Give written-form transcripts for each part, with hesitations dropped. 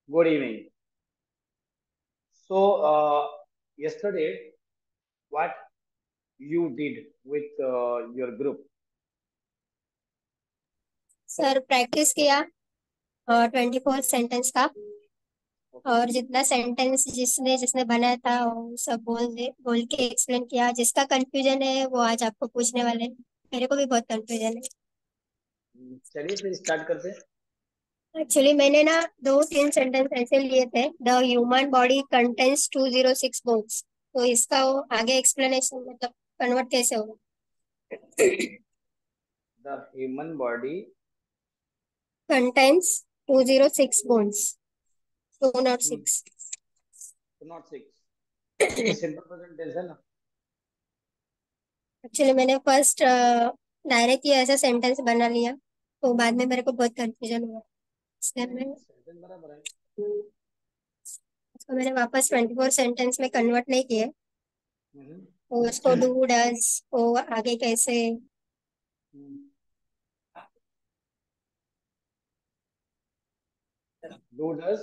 Good evening. So, yesterday, what you did with your group? Sir practice किया 24 sentence का। Okay. और जितना sentence जिसने जिसने बनाया था वो सब बोल के एक्सप्लेन किया। जिसका कंफ्यूजन है वो आज आपको पूछने वाले हैं। मेरे को भी बहुत कंफ्यूजन है। चलिए फिर स्टार्ट करते हैं। एक्चुअली मैंने ना दो तीन सेंटेंस ऐसे लिए थे। The human body contains 206 bones. तो इसका वो आगे एक्सप्लेनेशन मतलब कन्वर्ट कैसे होगा। The human body, contains 206 bones, 206। not six. ये सिंपल प्रेजेंट टेंस है ना? एक्चुअली मैंने फर्स्ट डायरेक्ट ही ऐसा सेंटेंस बना लिया तो बाद में मेरे को बहुत कंफ्यूजन हुआ। इसलिए नहीं मैं नहीं, सेंटेंस बराबर है। उसको मैंने वापस 24 सेंटेंस में कन्वर्ट नहीं किया। हम्म, तो उसको डू डज को आगे कैसे डू डज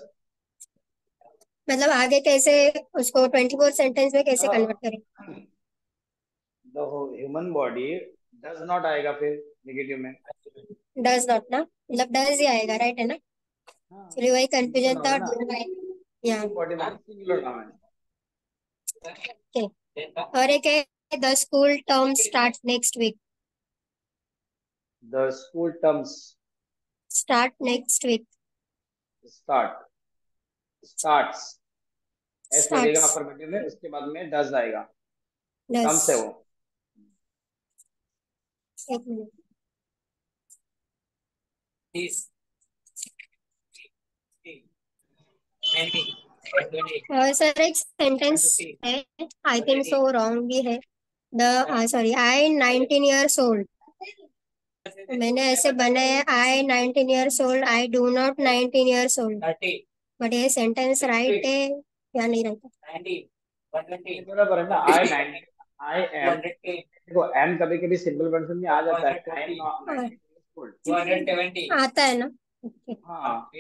मतलब आगे कैसे उसको 24 सेंटेंस में कैसे कन्वर्ट करें। The human body does not आएगा फिर नेगेटिव में। डज नॉट ना मतलब डज ही आएगा, राइट है ना। हाँ, चलिए वही सिंगुलर कंफ्यूजन नाउन था। है ना। यहाँ ह्यूमन बॉडी मतलब सिंगुलर नाउन है। okay। और एक है the school term start next week. The school terms start next week. Start starts S लगेगा स्टार्ट्स। अफर्मेटिव में, उसके बाद में डज आएगा। डज। टर्म्स है वो। एक मिनट। सर एक सेंटेंस है, आई थिंक सो रॉन्ग भी है। The sorry I 19 years old. मैंने ऐसे बनाया आई 19 years old, I do not 19 years old. But ये सेंटेंस राइट है या नहीं राइट ये बराबर है ना। I nine I am. देखो एम कभी कभी सिंपल वर्जन में आ जाता है। आई एम है। 19 ओल्ड। आता है ना। Okay। हाँ,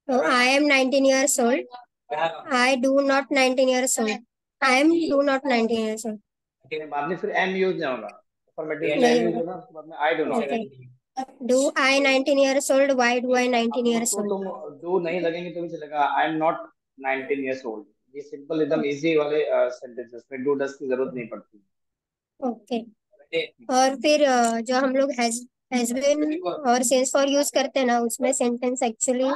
तो I am 19 years old, I do not 19 years old, I am do not 19 years old. नहीं बाद में फिर एम यूज नहीं होगा। अफर्मेटिव में नहीं एम यूज होगा। होगा, उसके बाद में I do not. Do I 19 years old, why do I 19 अब ईयर्स उसको तुम ओल्ड। दो नहीं लगेंगे तो भी चलेगा। I am not 19 years old. ये सिंपल एकदम इजी वाले सेंटेंसेस में डू डस की जरूरत नहीं पड़ती। ओके। और फिर जो हम लोग हैज बीन और सिंस फॉर यूज करते हैं ना, उसमें सेंटेंस एक्चुअली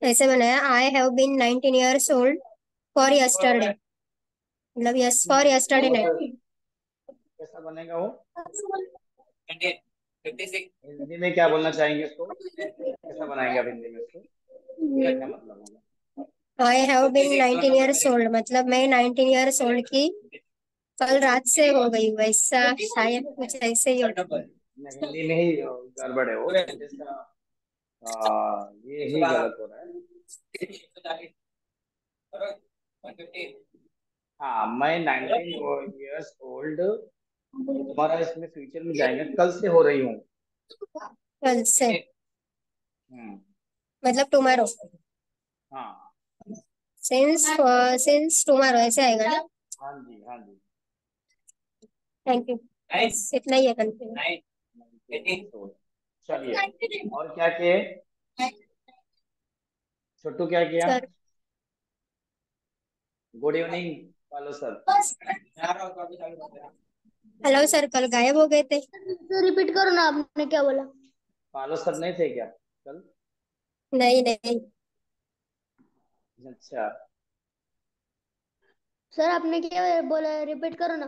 ऐसे बनाया I have been 19 years old for yesterday. मतलब यस फॉर यस्टरडे वो तो नहीं। कैसा बनेगा वो? हिंदी में क्या बोलना चाहेंगे उसको? कैसा बनाएंगे आप हिंदी में उसको? क्या मतलब होगा? I have been 19 years old मतलब मैं 19 ईयर्स ओल्ड की कल रात से हो गई, वैसा शायद कुछ ऐसे ही होगा। नहीं, हिंदी में ही गड़बड़ है वो सेंटेंस का। ये ही गलत हो रहा है। हाँ, मैं 19 ईयर्स ओल्ड। ये तुम्हारा इसमें फ्यूचर में जाएंगे, कल से हो रही हूँ। कल से हम्म। मतलब टुमारो। हाँ सिंस सिंस टुमारो ऐसे आएगा ना। हाँ जी, हाँ जी। Thank you. बस इतना ही है कंफ्यूजन। 19 years old. चलिए, और क्या किए? छोटू क्या किया? सर गुड इवनिंग पालो सर। हेलो सर, कल गायब हो गए थे। तो रिपीट करो ना, आपने क्या बोला? पालो सर नहीं थे क्या कल? नहीं नहीं। अच्छा। सर आपने क्या बोला, रिपीट करो ना।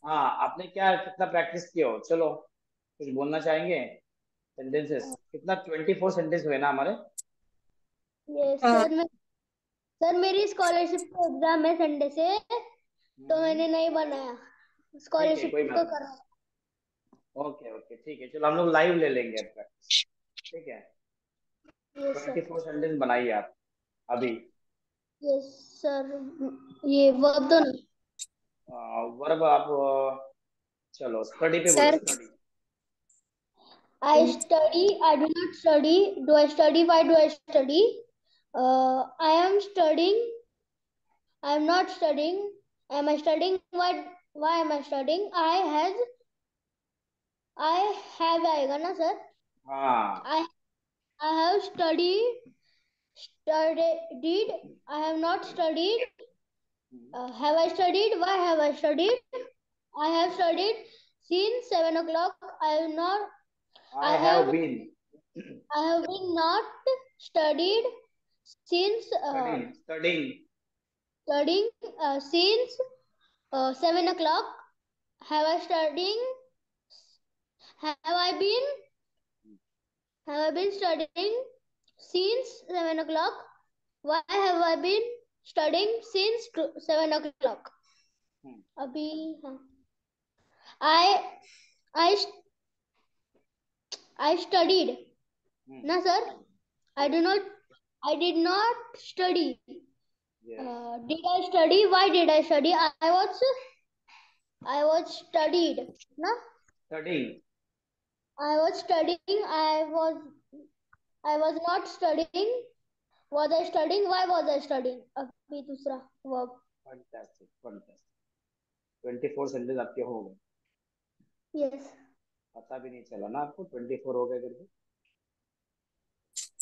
हाँ, आपने क्या कितना प्रैक्टिस किया हो? चलो, कुछ बोलना चाहेंगे? सेंटेंसेस कितना? 24 सेंटेंस हुए ना हमारे। ये हाँ। सर मेरी स्कॉलरशिप का एग्जाम है संडे से, तो हम्म, मैंने नहीं बनाया। ठीक है, स्कॉलरशिप कोई का बात करा। नहीं। ओके ओके, ठीक है, चलो हम लोग लाइव ले लेंगे अब प्रैक्टिस। ठीक है। Yes sir. 24 सेंटेंस बनाइए आप अभी। Yes sir. ये वर्ब दो ना। वर्ब आप चलो स्टडी पे बोलो, sir study. I study. I do not study. Do I study? Why do I study? I am studying. I am not studying. Am I studying? Why am I studying? I have आएगा ना sir? हाँ, I have studied. I have not studied. Have I studied? Why have I studied? I have studied since 7 o'clock. I have not. I have been I have been not studied since studying. studying since 7 o'clock. Have I studying? Have I been? Have I been studying since 7 o'clock? Why have I been studying since 7 o'clock? अभी हाँ. I I studied. Na sir, I did not study. Yes. Did I study? Why did I study? I was studied. Na? Studying. I was studying. I was not studying. Was I studying? Why was I studying? अभी दूसरा verb. Fantastic, fantastic. 24 sentence आपके हो गए. Yes. पता भी नहीं चला ना आपको 24 हो गए करके.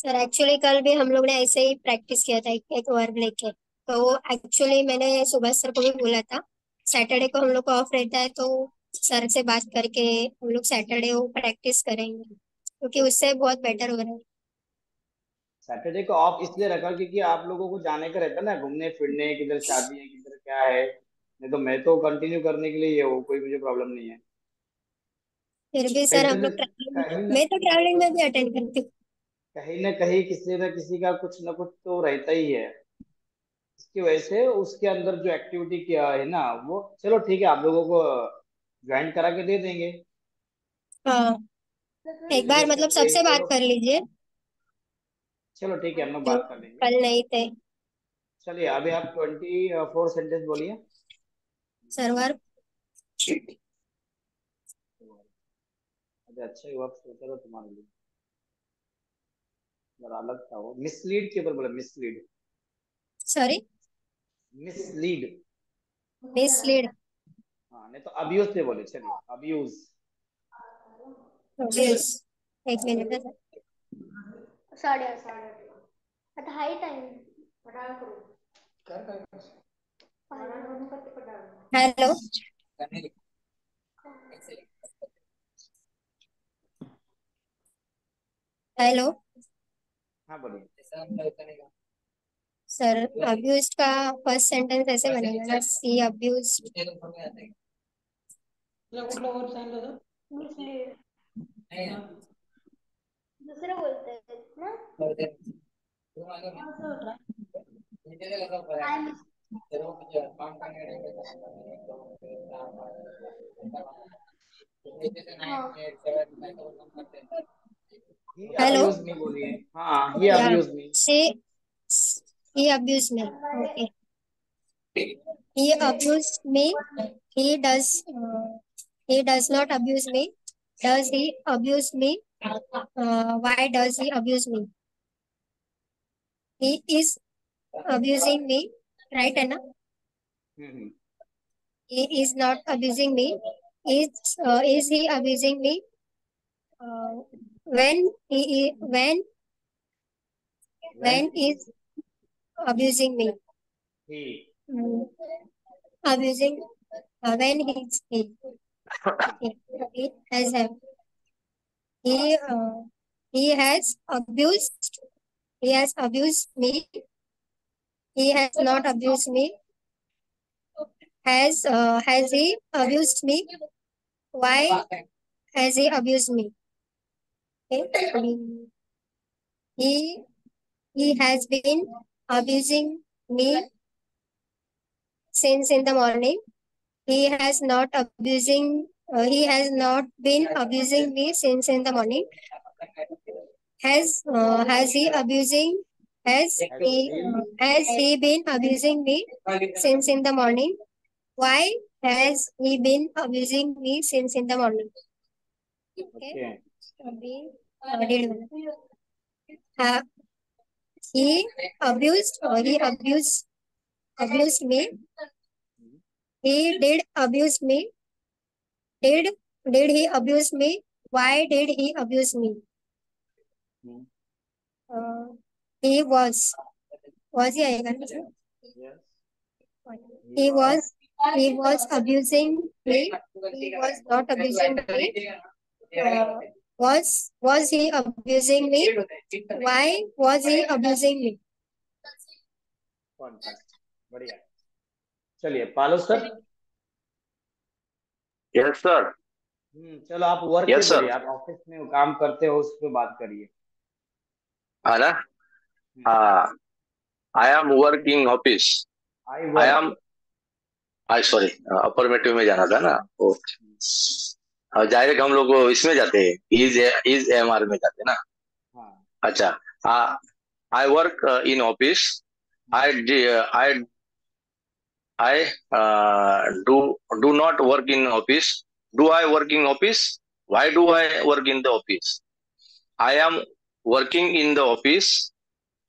सर एक्चुअली कल भी हम लोग ने ऐसे ही प्रैक्टिस किया था एक वर्ब लेके, तो एक्चुअली मैंने सुभाष सर को भी बोला था सैटरडे को हम लोग को ऑफ रहता है, तो सर से बात करके हम लोग सैटरडे को प्रैक्टिस करेंगे क्योंकि उससे बहुत बेटर हो रहा है। सैटरडे को ऑफ इसलिए रखा क्योंकि आप लोगों को जाने का रहता है ना, घूमने फिरने, किधर शादी है किधर क्या है. नहीं तो मैं तो कंटिन्यू करने के लिए ये हूँ, कोई मुझे प्रॉब्लम नहीं है. फिर भी सर हम लोग ट्रैवलिंग, कहीं मैं तो ट्रैवलिंग में भी अटेंड करती हूँ। कहीं ना कहीं किसी न किसी का कुछ ना कुछ तो रहता ही है. इसकी वजह से उसके अंदर जो एक्टिविटी किया है ना, वो चलो ठीक है, आप लोगों को ज्वाइन करा के दे देंगे. हाँ, एक बार एजुकेशनल मतलब पे सबसे वो बात लोग. कर लीजिए चलो ठीक है, हम लोग जो बात कर लेंगे. कल नहीं थे। चलिए अभी आप 24 सेंटेंस बोलिए. सर्वर अरे अच्छा हुआ सोचा था तुम्हारे लिए, जरा अलग था वो. मिसलीड के ऊपर बोला, मिसलीड. Sorry mislead. मिसलीड हाँ, नहीं तो अब्यूज पे बोले. चलिए अब्यूज. एक मिनट है सर। 8:30 आता हाई टाइम. हेलो हेलो हाँ बोलिए. सर अब्यूज्ड का फर्स्ट सेंटेंस ऐसे बनेगा ना, सी अब्यूज्ड। मिसलीड दूसरे बोलते हैं ना. I miss. हाँ. ही हेलो अब्यूज मी बोलिए. हाँ, ही या abuse me. She abuse me. Okay, he abused me. He does. He does not abuse me. Does he abuse me? Why does he abuse me? He is abusing me, right, Anna? Hmm. He is not abusing me. Is he abusing me? When is abusing me? He. Mm, abusing when he हाँ. he has he uh, he has abused me. He has not abused me. Has he abused me? Why has he abused me? Okay. He he has been abusing me since in the morning. He has not abusing. He has not been abusing me since in the morning. Has he abusing? Has been. Has he been abusing me since in the morning? Why has he been abusing me since in the morning? Okay. Okay. अभी did he abused me. He did abuse me. Did he abuse me? Why did he abuse me? Hmm, Uh, he was he आएगा ना? yes. He was abusing me. He was not abusing me. Uh, was he abusing me? Why was he abusing me? Fantastic. बढ़िया. चलिए पालो sir. Yes sir. चलो आप work पे Yes, sir. करिए. आप ऑफिस में काम करते हो उस पे बात करिए. है ना. हाँ. I am working office. I I work. Am. I sorry, affirmative में जाना था ना. ओ डायरेक्ट हम लोग इसमें जाते हैं, इज एमआर में जाते हैं ना. हाँ. अच्छा. आई work in office. I do not work in office. Do I work in office? Why do I work in the office? I am working in the office.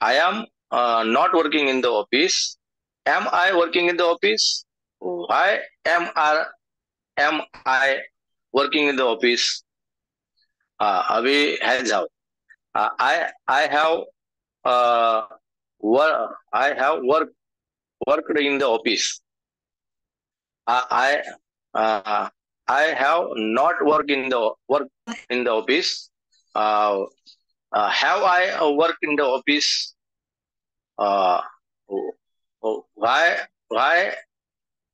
I am not working in the office. Am I working in the office? Why am I working in the office? अभी है जाओ. I have uh, worked in the office. I I have not worked in the office. Have I worked in the office? Uh, why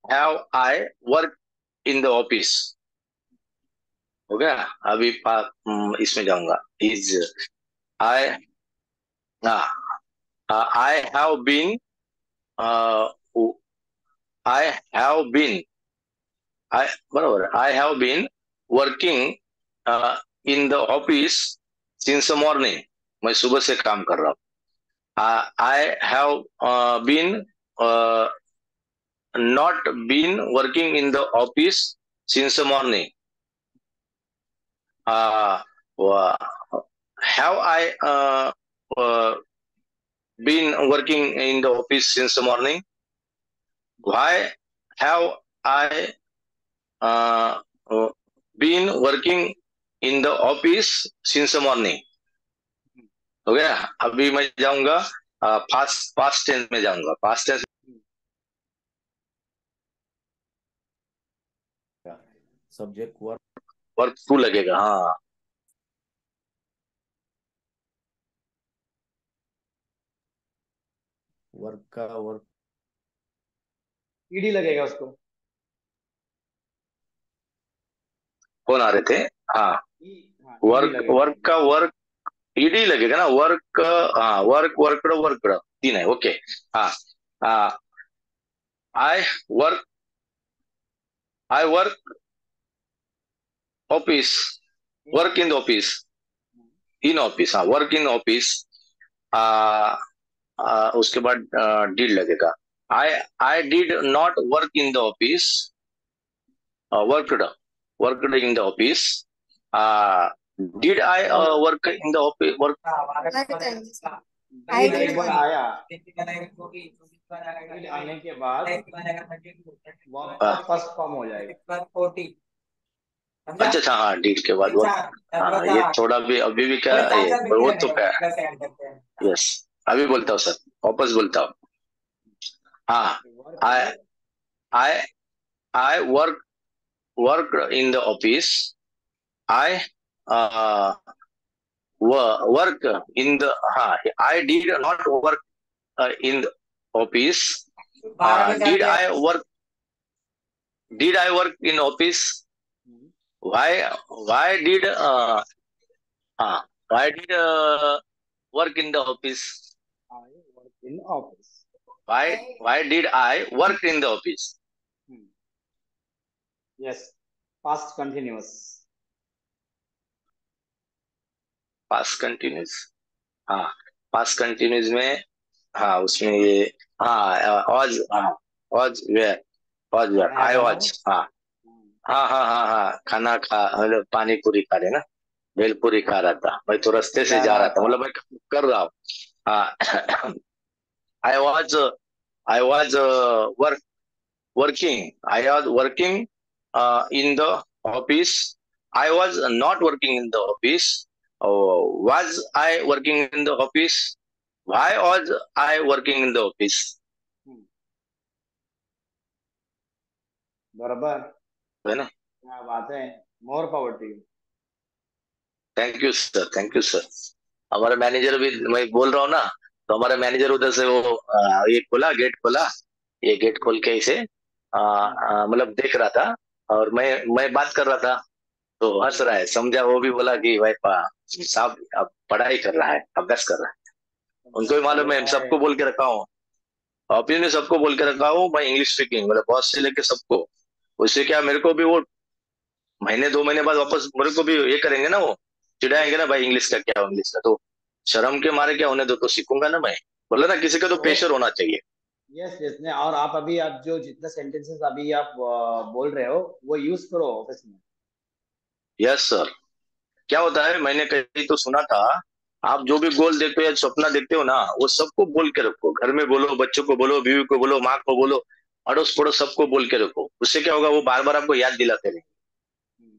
have I worked in the office? हो गया. अभी इसमें जाऊंगा. Is I I have been uh, I have been I have been working in the office since the morning. मैं सुबह से काम कर रहा हूँ. I have been not been working in the office since the morning. Have I been working in the office since the morning? Why have I been working in the office since the morning? हो गया. अभी मैं जाऊंगा past tense में जाऊंगा. Past tense subject work two लगेगा. हाँ. Work का वर्क ईडी लगेगा उसको. कौन आ रहे थे. हाँ. हाँ, वर्क का वर्क ईडी लगेगा ना. वर्क. हाँ. वर्क तीन है. ओके. हाँ. I work office. Work in the office. In office. हाँ. Work in office. उसके बाद डिड लगेगा. I did not work in the office. Worked in the office. Did I work in the office. Work I did एक बार work. आया. ईड आने के बाद work का फर्स्ट फॉर्म हो जाएगा. अच्छा. हाँ. डिड के बाद वर्क. हाँ. ये थोड़ा भी अभी भी क्या ये वो तो क्या. यस. अभी बोलता हूँ सर. वापस बोलता हूँ. हाँ. I work in the office. I work in the. I did not work in the office. Did I work in office? Why did work in the office? I work in office. Why did I work in the office? Yes. Past continuous. Past continuous. हाँ. Past continuous में हाँ उसमें ये was. Was were. I was. हाँ. खाना खा मतलब पानी पूरी खा रहे ना. भेलपुरी खा रहा था, मैं तो रास्ते से जा जा रहा रहा था, था। मतलब मैं कर रहा हूँ। हाँ। I was I was work working. I was working in the office. I was not working in the office. Was I working in the office? Why was I working in the office? बराबर। है ना? क्या बात है। More power to you. Thank you sir, thank you sir. हमारा manager भी, मैं बोल रहा हूँ ना, तो हमारा मैनेजर उधर से वो ये खोला, गेट खोला, ये गेट खोल के इसे मतलब देख रहा था, और मैं बात कर रहा था, तो हंस रहा है, समझा। वो भी बोला कि भाई साहब अब पढ़ाई कर रहा है, अभ्यास कर रहा है। उनको भी कर मालूम है, रहा है। सबको बोल के रखा हूँ, ऑफिस में सबको बोल के रखा हूँ मैं इंग्लिश स्पीकिंग, मतलब बॉस से लेके सबको। उससे क्या, मेरे को भी वो महीने 2 महीने बाद वापस मेरे को भी ये करेंगे ना, वो चिढ़ाएंगे ना, भाई इंग्लिश का क्या, इंग्लिश का तो शर्म के मारे क्या होने दो, तो सीखूंगा ना मैं। बोला ना, किसी का तो तो प्रेशर होना चाहिए। यस यस ने, और आप अभी आप जो जितना सेंटेंसेस अभी आप बोल रहे हो वो यूज करो ऑफिस में। Yes sir. क्या होता है, मैंने कहीं तो सुना था, आप जो भी गोल देखते हो या सपना देखते हो ना, वो सबको बोल के रखो, घर में बोलो, बच्चों को बोलो, बीवी को बोलो, माँ को बोलो, अड़ोस पड़ोस सबको बोल के रखो। उससे क्या होगा, वो बार बार आपको याद दिलाते रहेंगे।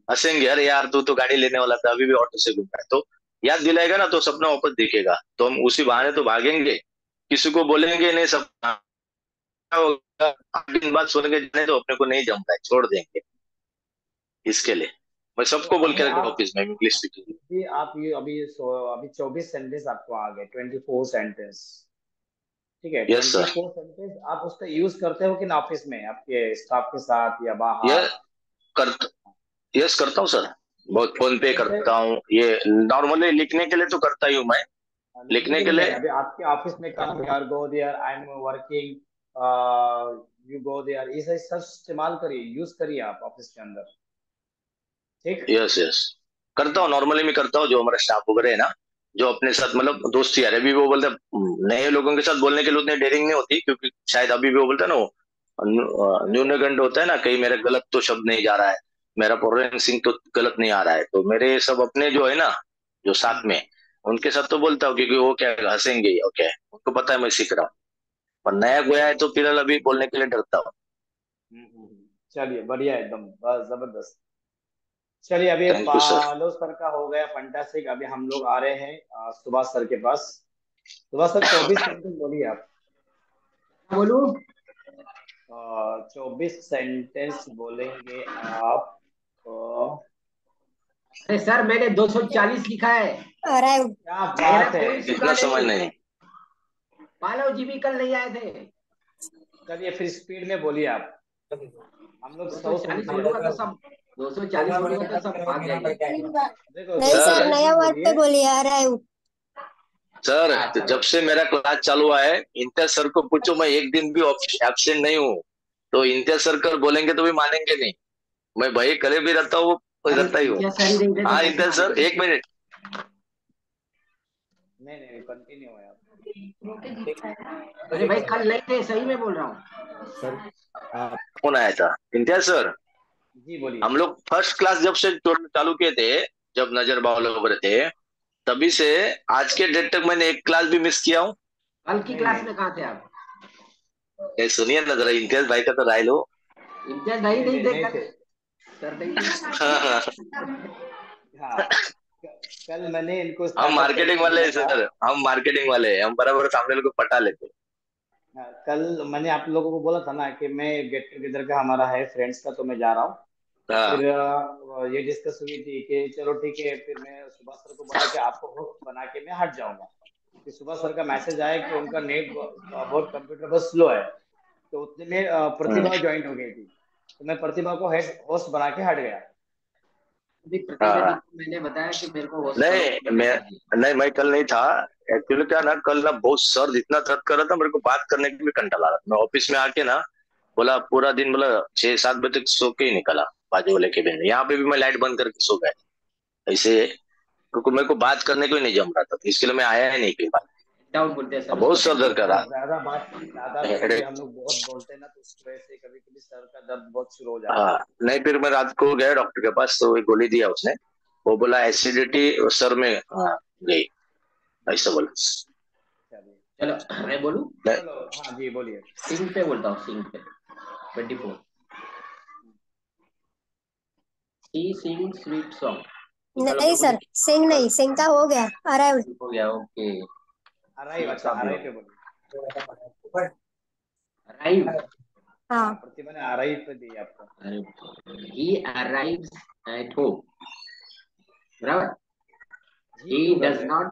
हंसेंगे, अरे यार तू तो गाड़ी लेने वाला था, अभी भी ऑटो से घूम रहा है, तो याद दिलाएगा ना, तो सपना वापस दिखेगा, तो हम उसी बहाने तो भागेंगे। किसी को बोलेंगे नहीं, सब क्या होगा, 8 दिन बाद सोनेंगे, जाने तो अपने को नहीं जमता है, छोड़ देंगे। इसके लिए मैं तो सबको बोल अभी के रखता हूँ आप ऑफिस में, इंग्लिश स्पीकिंग। अभी आप ये अभी 24 सेंटेंस आपको आ गए, 24 सेंटेंस। ठीक है, yes twenty sir. Four sentence आप उसका यूज करते हो कि ना ऑफिस में आपके स्टाफ के साथ या ये बाहर। कर यस करता हूँ सर, बहुत फोन पे जैसे करता हूँ, ये नॉर्मली लिखने के लिए तो करता ही हूँ मैं, लिखने लिखने के के लिए नहीं, लिए। अभी आपके ऑफिस में काम यार go there, I am working, you go there, ये सब सब इस्तेमाल करिए, यूज करिए आप ऑफिस के अंदर। ठीक। यस यस करता हूँ, नॉर्मली मैं करता हूँ, जो हमारा स्टाफ वगैरह है ना, जो अपने साथ मतलब दोस्त यार, अभी भी वो बोलते हैं, नए लोगों के साथ बोलने के लिए उतनी डेयरिंग नहीं होती, क्योंकि शायद अभी भी वो बोलते हैं ना, वो न्यूनगंड होता है ना, कहीं मेरा गलत तो शब्द नहीं जा रहा है, मेरा प्रोनाउंसिंग तो गलत नहीं आ रहा है, तो मेरे सब अपने जो है ना, जो साथ में, उनके साथ तो बोलता हूँ, क्योंकि वो क्या हंसेंगे, ओके, उनको पता है मैं सीख रहा हूँ। पर नया गोया है तो फिलहाल अभी बोलने के लिए डरता हूँ। चलिए बढ़िया, एकदम बस जबरदस्त। चलिए अभी थैंक यू सर। पालो सर का हो गया, फंटास्टिक। अभी हम लोग आ रहे हैं सुभाष सर के पास। सुभाष सर 24 सेंटेंस बोलिए आप। बोलूं? 24 सेंटेंस बोलेंगे आप। अरे सर, मैंने 240 लिखा है। अराइव। क्या मेरा बात है। कोई सुना इतना समझ नहीं। नहीं। पालव जी भी कल नहीं आए थे। चलिए फिर स्पीड में बोलिए आप, हम लोग 100 240 सुनते हैं। बोलूंगा तो सब 240 बोलूंगा तो सब भाग जाएंगे। देखो नहीं सर, सर 240 नया में वर्ड पे बोलिए। बोलिए, अराइव। सर हाँ जब चलो। से मेरा क्लास चालू हुआ है, इम्तियाज सर को पूछो, मैं एक दिन भी एब्सेंट नहीं हूँ, तो इम्तियाज सर कर बोलेंगे तो भी मानेंगे नहीं। मैं भाई कले भी रहता हूँ, अरे रहता ही हूँ। इम्तियाज सर ही नहीं थे तो हाँ कैसे इम्तियाज सर, मानेंगे? 1 मिनट। नहीं नहीं, कंटिन्यू है आप। अरे भाई, कल नहीं थे, सही में बोल रहा हूँ। सर आप फोन आया था इम्तियाज सर। जी बोलिए। हम लोग फर्स्ट क्लास जब से चालू किए थे, जब नजर बावले वगैरह थे, तभी से आज के डेट तक मैंने एक क्लास भी मिस किया हूँ? कल की नहीं क्लास नहीं में कहाँ थे आप? ये सुनिए ना जरा, इम्तियाज भाई का तो राय लो। इम्तियाज भाई नहीं नहीं नहीं थे नहीं कल। थे। सर नहीं हाँ, हाँ। थे। हाँ, कल मैंने इनको हम स्टार्टअप मार्केटिंग करके वाले दिया हैं था। सर, हम मार्केटिंग वाले हैं, हम बराबर सामने लोग को पटा लेते हाँ, कल मैंने आप लोगों को बोला था ना कि मैं गेट टुगेदर का हमारा है फ्रेंड्स का, तो मैं जा रहा हूँ। तो हैं। हाँ फिर ये डिस्कस हुई थी कि चलो ठीक है, फिर मैं सुभाष सर को बोला कि आपको होस्ट बना के मैं हट जाऊंगा। फिर सुभाष सर का मैसेज आया कि उनका नेट बहुत कंप्यूटर बहुत स्लो है। तो उतने में हम्म, प्रतिभा ज्वाइन हो गई थी, तो मैं प्रतिभा को होस्ट बना के हट गया। अभी हाँ प्रतिभा दी हाँ। को मैंने बताया कि मेरे को होस्ट करो, नहीं मैंने मैं कर दिया। नहीं, मैं कल नहीं था। एक्चुअली क्या ना, कल ना बहुत सर इतना थक कर रहा था, मेरे को बात करने की भी कंटाला रहा था। मैं ऑफिस में आके ना, बोला पूरा दिन, बोला 6-7 बजे तक सो के ही निकला, बाजू वाले केबिन में। यहाँ पे भी मैं लाइट बंद करके सो गया ऐसे, क्योंकि मेरे को बात करने को ही नहीं जम रहा था, तो इसके लिए मैं आया ही नहीं कहीं बात। डाउन बोलते हैं सर अब उसको, बहुत सर हेड दर्द डाउन। कर रहा। ज्यादा कभी भी हम लोग बहुत बोलते हैं ना, तो उसकी वजह से कभी कभी सर का दर्द बहुत शुरू हो जाता है। हाँ नहीं, फिर मैं रात को गया डॉक्टर के पास, तो एक गोली दिया उसने, वो बोला एसिडिटी सर में गई, ऐसा बोला। चलिए चलो मैं बोलूं, चलो, हाँ जी बोलिए। सिंग पे बोलता हूँ, सिंग पे 24। सी सिंग स्वीट सॉन्ग। नहीं सर, सिंग नहीं, सिंग का हो गया, अराइव्ड हो गया, ओके। अराइव, अच्छा अराइव पे बोलिए। अराइव, हाँ, हाँ। प्रतिभा ने अराइव पे दी आपको। he arrives at home, बराबर। जी he क्यों कर does रहे हैं? not,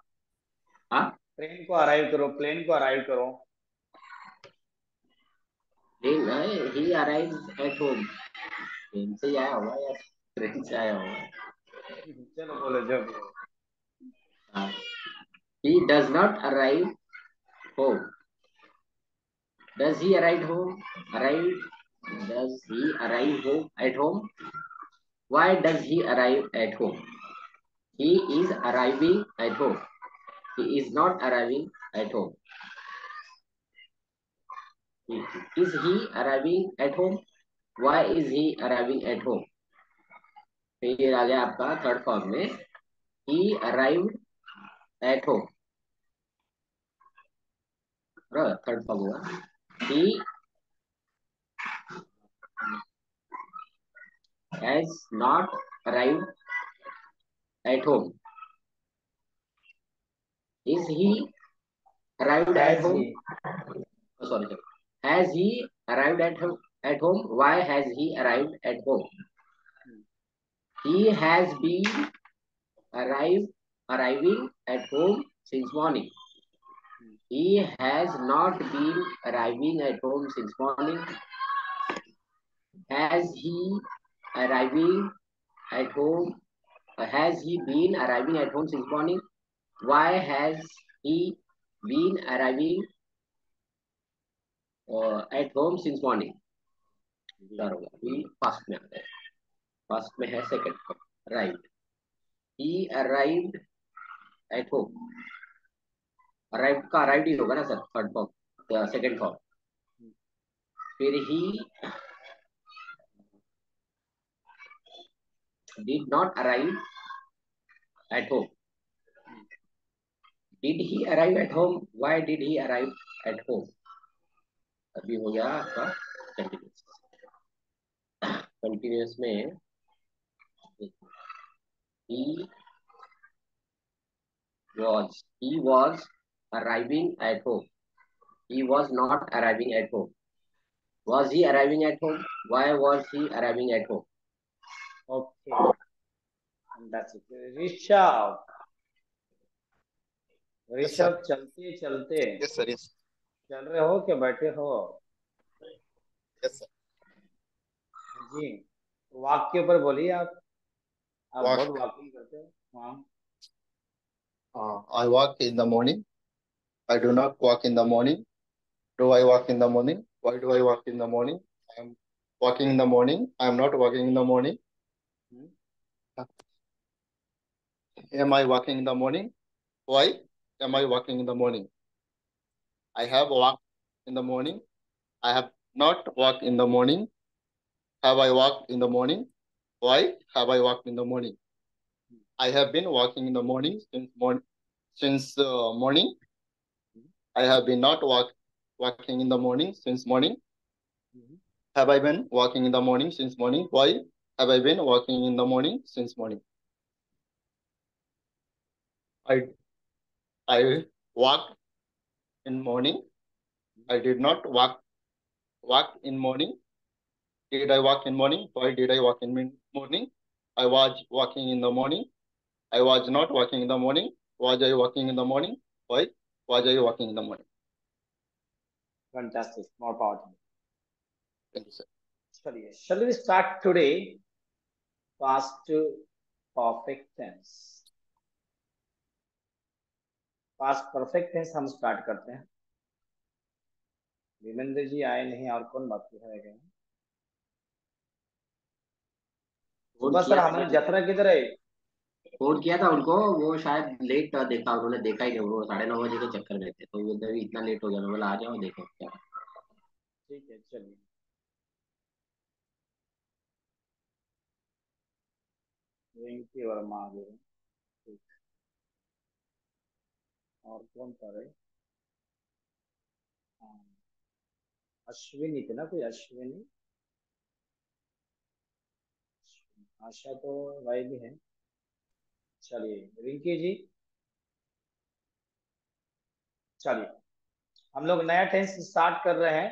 हाँ, ट्रेन को अराइव करो, प्लेन को अराइव करो। he arrives at home, train से आया होगा या ट्रेन से आया होगा। चलो बोलो जो भी हो। हाँ, he does not arrive home, does he arrive home, arrive, does he arrive home at home, why does he arrive at home, he is arriving at home, he is not arriving at home, is he arriving at home, why is he arriving at home। फिर आ गया आपका third form में, he arrived at home, third form हुआ, he has not arrived at home, is he arrived at Has home, he? oh, sorry, has he arrived at home, why has he arrived at home, he has been arriving at home since morning, he has not been arriving at home since morning, has he arriving at home, has he been arriving at home since morning, why has he been arriving at home since morning। चार हो गया, he first में आ गया, first में है second, right, he arrived at home, arrived का arrived ही होगा ना sir, third form, second form. फिर he did not arrive at home, did he arrive at home, why did he arrive at home। अभी हो गया आपका कंटिन्यूस, कंटिन्यूस में he was arriving at home, he was not arriving at home, was he arriving at home, why was he arriving at home। Okay, and that's it. Rishabh, Yes, sir. Rishabh चलते चलते Yes, sir. Yes. चल रहे हो क्या बैठे हो? Yes, sir. जी, walk के ऊपर बोलिए आप Walk. बहुत वॉकिंग करते हो। हाँ, I walk in the morning. I do not walk in the morning. Do I walk in the morning? Why do I walk in the morning? I am walking in the morning. I am not walking in the morning. Am I walking in the morning? Why am I walking in the morning? I have walked in the morning. I have not walked in the morning. Have I walked in the morning? Why have I walked in the morning? I have been walking in the morning since morning. I have been not walking in the morning since morning. Have I been walking in the morning since morning? Why have I been walking in the morning since morning? I walked in morning. I did not walk in morning. Did I walk in morning? Why did I walk in morning? I was walking in the morning. I was not walking in the morning. Was I walking in the morning? Why was I walking in the morning? fantastic, more power to you. Thank you, sir. चलिए, shall we start today past perfect tense? Past perfect tense हम start करते हैं। विमेंद्र जी आए नहीं, और कौन बाकी रह गए? सुबह सर, हमारी यात्रा किधर है? फोन किया था उनको, वो शायद लेट देखा, उन्होंने देखा ही नहीं, वो 9:30 के चक्कर में थे, तो उधर भी इतना लेट हो गया, मैं बोला आ जाओ देखो क्या। ठीक है, चलिए। रिंकी वर्मा आ गए। ठीक। और कौन करे? हाँ, अश्विनी थे ना, कोई अश्विनी। आशा तो भाई भी है। चलिए रिंकी जी, चलिए हम लोग नया टेंस स्टार्ट कर रहे हैं।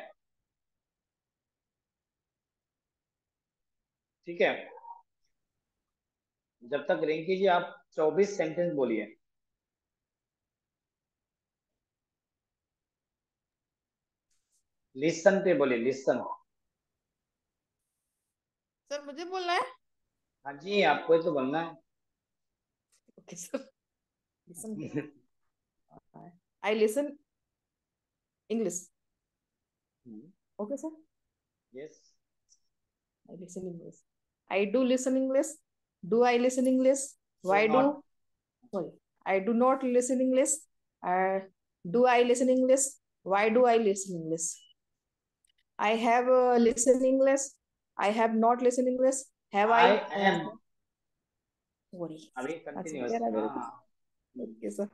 ठीक है, जब तक रिंकी जी आप 24 सेंटेंस बोलिए। लिसन पे बोलिए, लिसन। सर मुझे बोलना है? हाँ जी, आपको ही तो बोलना है। Okay sir. Listen. I listen English. Okay sir. Yes. I listen English. I do listen English. Do I listen English? Do Why not. do? Sorry. I do not listen English. Do I listen English? Why do I listen English? I have listened English. I have not listened English. Have I I? Am. Sorry. अभी अच्छा continuous. कह रहा मेरे को। हाँ। Okay, sir.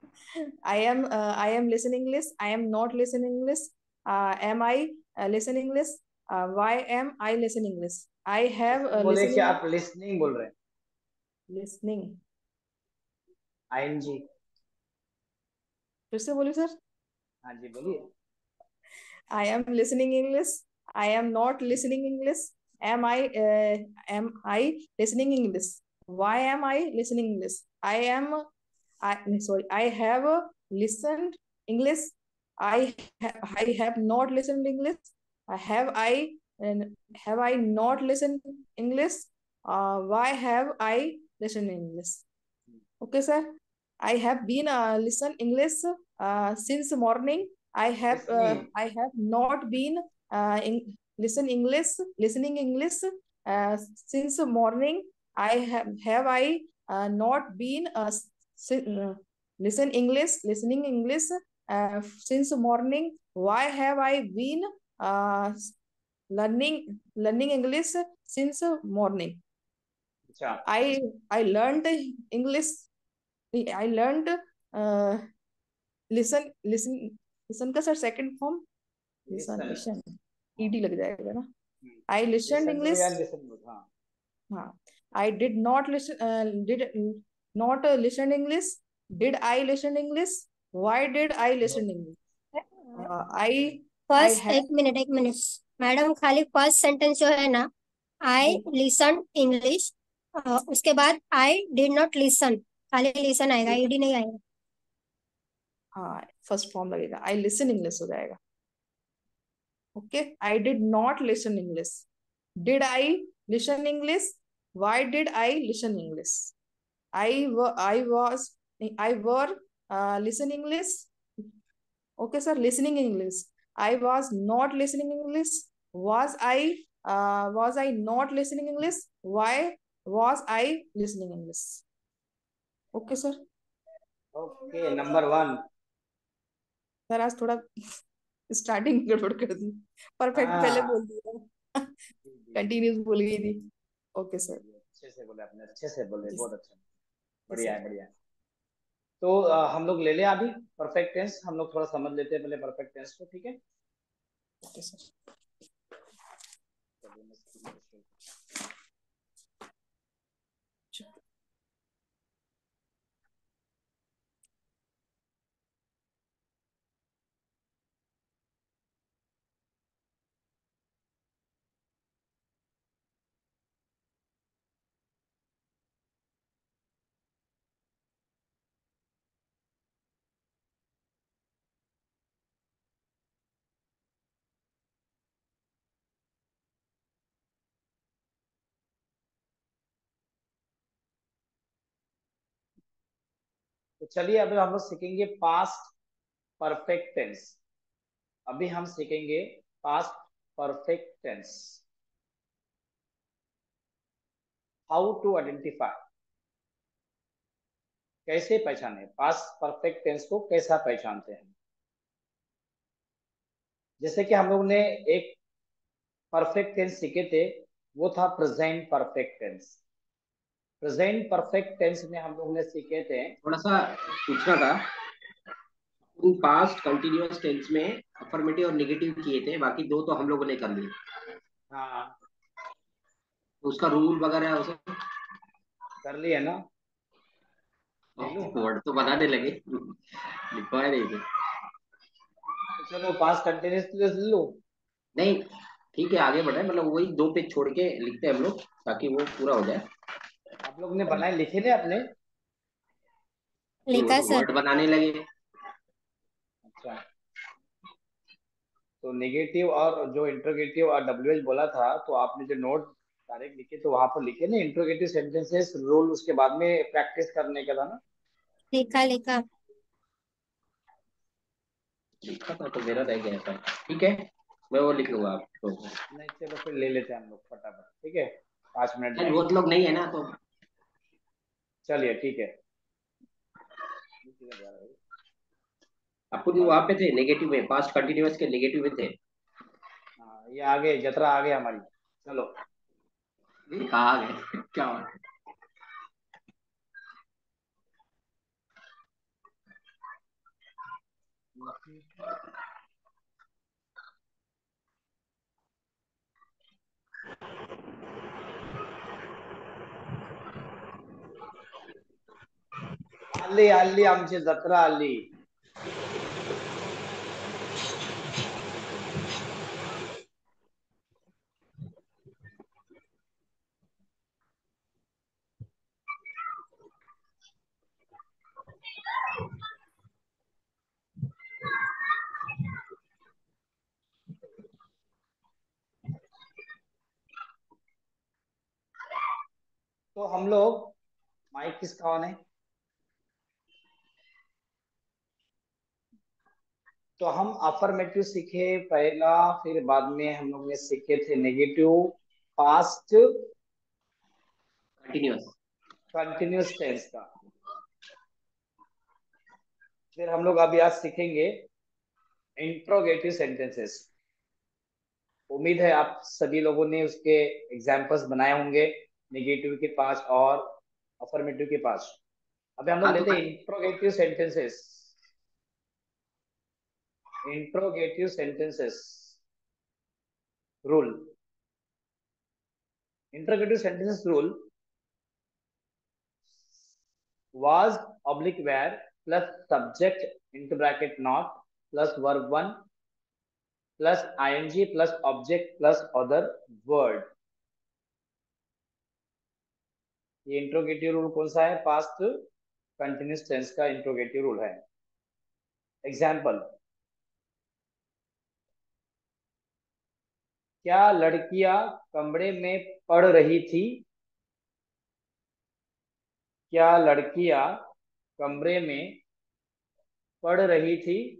I am listening English. I am not listening English. Am I listening English? Why am I listening English? I have ऐसे बोले कि listening आप लिसनिंग बोल रहे हैं। listening. आईएनजी। फिर से बोलिए सर। हाँ जी बोलिए। I am listening English. I am not listening English. Am I listening English? Why am I listening English? Sorry. I have listened English. I have not listened English. Have I not listened English? Why have I listened English? Okay, sir. I have been listen English since morning. Listening. I have not been listening English since morning. I not been listening English since morning. Why have I been uh, learning English since morning? अच्छा। I learned English. I learned uh, listen का sir second form listen. Listen हाँ। ED लग जाएगा ना. I listened listen to English. या listen to. हाँ। हाँ. I did not listen English. Did I listen English? Why did I listen English? I first have. एक minute madam, खाली first sentence जो है ना, आई लिसन इंग्लिश, उसके बाद आई डिड नॉट लिसन, खाली लिसन आएगा, ईडी नहीं आएगा। हाँ फर्स्ट फॉर्म लगेगा. I listen English हो जाएगा. Okay. I did not listen English. Did I listen English? Why did I listen English? I were listening English. Okay, sir. Listening English. I was not listening English. Was I not listening English? Why was I listening English? Okay, sir. Okay, number one. Sir आज थोड़ा starting गड़बड़ कर दी. Perfect पहले हाँ बोल दिया. जी जी जी। Continuous बोल गई थी. Okay sir. अच्छे से बोले आपने, अच्छे से बोले, जी बहुत अच्छा। जी बढ़िया सर. है, बढ़िया है। तो हम लोग ले लें अभी परफेक्ट टेंस, हम लोग थोड़ा समझ लेते हैं पहले परफेक्ट टेंस को। ठीक है। Okay sir. चलिए मैं screen को share तो चलिए अभी हम लोग सीखेंगे पास्ट परफेक्ट टेंस। अभी हम सीखेंगे past perfect tense. How to identify, कैसे पहचाने पास्ट परफेक्ट टेंस को, कैसा पहचानते हैं। जैसे कि हम लोग ने एक परफेक्ट टेंस सीखे थे, वो था present perfect tense. Present perfect tense में हम लोग ने सीखे थे। थोड़ा सा पूछना था, पास्ट कंटिन्यूअस टेंस में अफर्मेटिव और नेगेटिव किए थे, बाकी दो तो हम लोगों ने कर लिए। हाँ तो उसका रूल वगैरह उसे कर लिया ना, ले लूं? वर्ड तो बनाने लगे, लिखवाए नहीं थे। तो चलो पास्ट कंटिन्यूस ले लूं। नहीं ठीक है, आगे बढ़े, मतलब वही दो पेज छोड़ के लिखते हैं हम लोग ताकि वो पूरा हो जाए। आप लोग ने बनाए लिखे थे अपने? लिखा सर। वर्ड बनाने लगे। अच्छा, तो नेगेटिव और जो इंट्रोगेटिव और डब्ल्यूएच बोला था, तो आपने जो नोट डायरेक्ट लिखे तो वहां पर लिखे ना इंट्रोगेटिव सेंटेंसेस रूल, उसके बाद में प्रैक्टिस करने का था ना। लिखा लिखा। लिखा था तो मेरा रह गया था, ठीक है मैं वो लिख लूंगा आपको। नहीं चलो फिर ले लेते हैं हम लोग फटाफट, ठीक है, 5 मिनट चल जाएंगे। बहुत लोग नहीं है ना तो। चलिए ठीक है। अपन वहां पे थे नेगेटिव में, पास्ट कंटिन्यूअस के नेगेटिव में थे। हाँ ये आ गए, जतरा आ गई हमारी। चलो कहा गए क्या हुआ? आली आली आमची जत्रा आली। तो हम लोग, माइक किसका ऑन है? तो हम अफर्मेटिव सीखे पहला, फिर बाद में हम लोग ने सीखे थे negative, past continuous. Continuous tense का। फिर हम लोग अभी आज सीखेंगे इंट्रोगेटिव सेंटेंसेस। उम्मीद है आप सभी लोगों ने उसके एग्जाम्पल्स बनाए होंगे, नेगेटिव के 5 और अफर्मेटिव के 5। अभी हम लोग हाँ तो लेते हैं interrogative sentences. Interrogative sentences rule. Interrogative sentences rule was oblique where plus subject into bracket not plus verb 1 plus ing plus object plus other word। ये इंट्रोगेटिव रूल कौन सा है? पास्ट कंटिन्यूस टेंस का इंट्रोगेटिव रूल है। Example, क्या लड़कियां कमरे में पढ़ रही थी? क्या लड़कियां कमरे में पढ़ रही थी?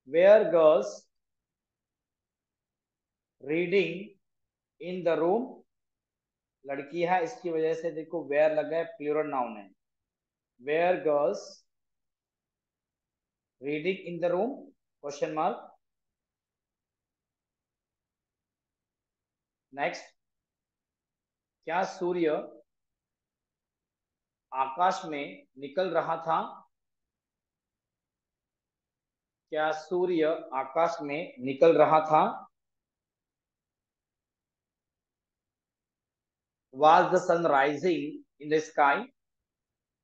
Were girls reading in the room. लड़की है, इसकी वजह से देखो वेयर लगा है, प्लूरल नाउन है। Were girls reading in the room, question mark. Next, क्या सूर्य आकाश में निकल रहा था? क्या सूर्य आकाश में निकल रहा था? Was the sun rising in the sky?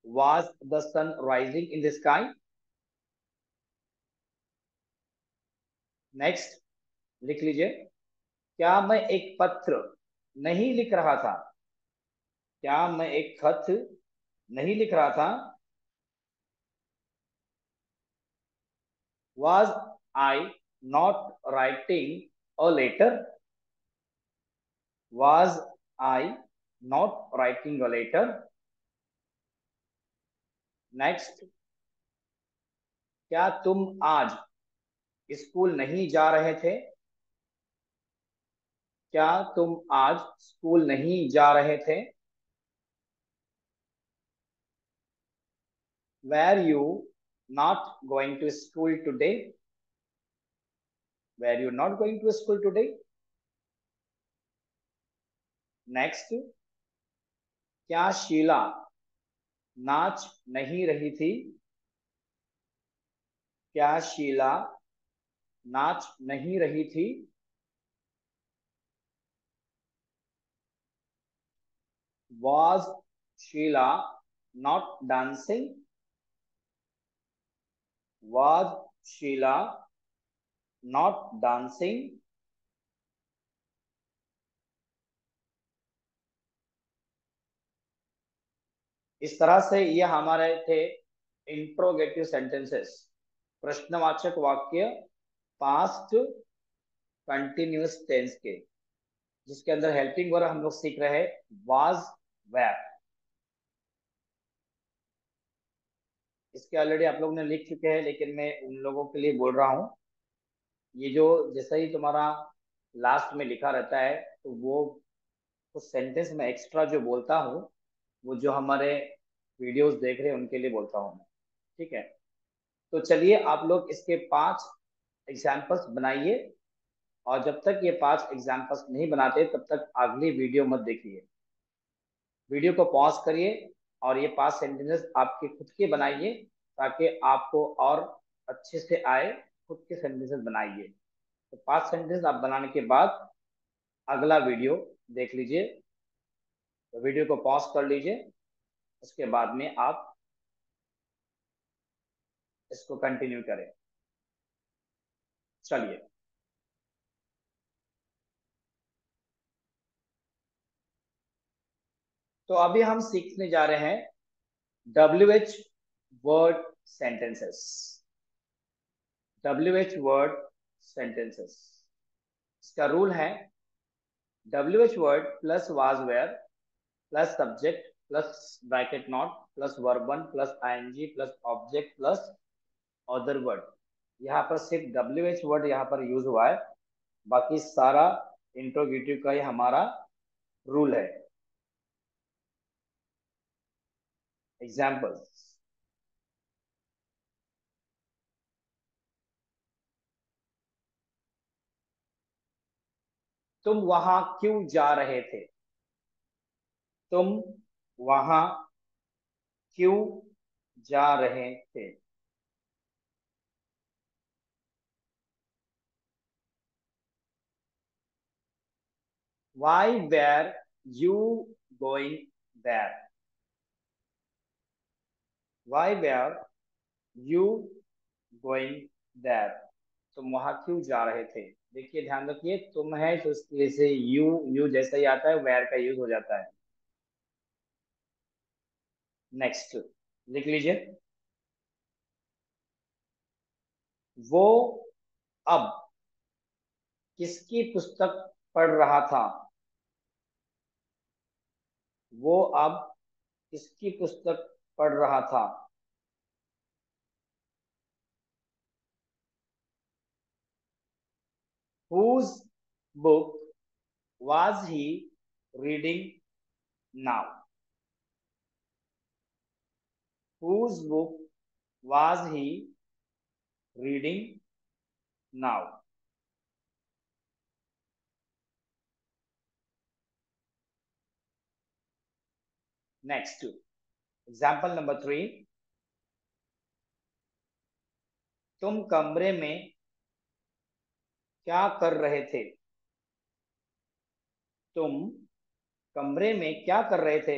Was the sun rising in the sky? Next लिख लीजिए, क्या मैं एक पत्र नहीं लिख रहा था? क्या मैं एक खत नहीं लिख रहा था? Was I not writing a letter? Was I not writing a letter? Next, क्या तुम आज स्कूल नहीं जा रहे थे? क्या तुम आज स्कूल नहीं जा रहे थे? Were you not going to school today? Were you not going to school today? Next, क्या शीला नाच नहीं रही थी? क्या शीला नाच नहीं रही थी? Was Sheila not dancing? Was Sheila not dancing? इस तरह से ये हमारे थे इंट्रोगेटिव सेंटेंसेस, प्रश्नवाचक वाक्य पास्ट कंटिन्यूअस टेंस के, जिसके अंदर हेल्पिंग वर्ब हम लोग सीख रहे हैं वाज, वेयर। इसके ऑलरेडी आप लोग ने लिख चुके हैं, लेकिन मैं उन लोगों के लिए बोल रहा हूँ, ये जो जैसा ही तुम्हारा लास्ट में लिखा रहता है, तो वो कुछ सेंटेंस में एक्स्ट्रा जो बोलता हूँ, वो जो हमारे वीडियोस देख रहे हैं उनके लिए बोलता हूँ मैं, ठीक है। तो चलिए आप लोग इसके 5 एग्जाम्पल्स बनाइए, और जब तक ये 5 एग्जाम्पल्स नहीं बनाते तब तक अगली वीडियो मत देखिए। वीडियो को पॉज करिए और ये 5 सेंटेंसेस आपके खुद के बनाइए, ताकि आपको और अच्छे से आए। खुद के सेंटेंसेस बनाइए। तो 5 सेंटेंस आप बनाने के बाद अगला वीडियो देख लीजिए। तो वीडियो को पॉज कर लीजिए, उसके बाद में आप इसको कंटिन्यू करें। चलिए, तो अभी हम सीखने जा रहे हैं WH word sentences. WH word sentences, इसका रूल है WH word plus was were plus subject plus bracket not plus verb one plus ING plus object plus other word. यहाँ पर सिर्फ WH वर्ड यहाँ पर यूज हुआ है, बाकी सारा इंट्रोगेटिव का ही हमारा रूल है। एग्जाम्पल्स, तुम वहां क्यों जा रहे थे? तुम वहां क्यों जा रहे थे? Why were you going there? Why were you going there? तुम वहां क्यों जा रहे थे? देखिए, ध्यान रखिए, तुम है तो इसकी वजह से यू जैसा ही आता है, वेयर का यूज हो जाता है। नेक्स्ट लिख लीजिए, वो अब किसकी पुस्तक पढ़ रहा था? वो अब किसकी पुस्तक पढ़ रहा था? Whose book was he reading now? Whose book was he reading now? Next, example number 3, तुम कमरे में क्या कर रहे थे? तुम कमरे में क्या कर रहे थे?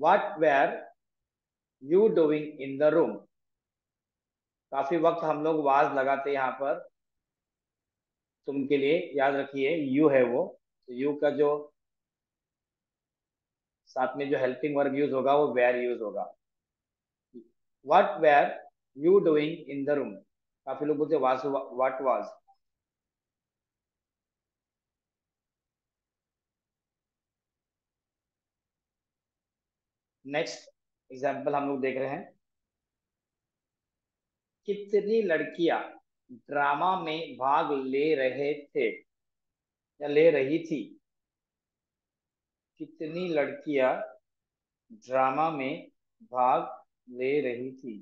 What were you doing in the room? काफी वक्त हम लोग वाज लगाते हैं यहाँ पर, तुम के लिए याद रखिए यू है वो, तो यू का जो साथ में जो हेल्पिंग वर्ब यूज होगा वो वेयर यूज होगा। What were you doing in the room? काफी लोग बोलते was, what was। Next example हम लोग देख रहे हैं, कितनी लड़कियां ड्रामा में भाग ले रहे थे या ले रही थी? कितनी लड़कियां ड्रामा में भाग ले रही थी?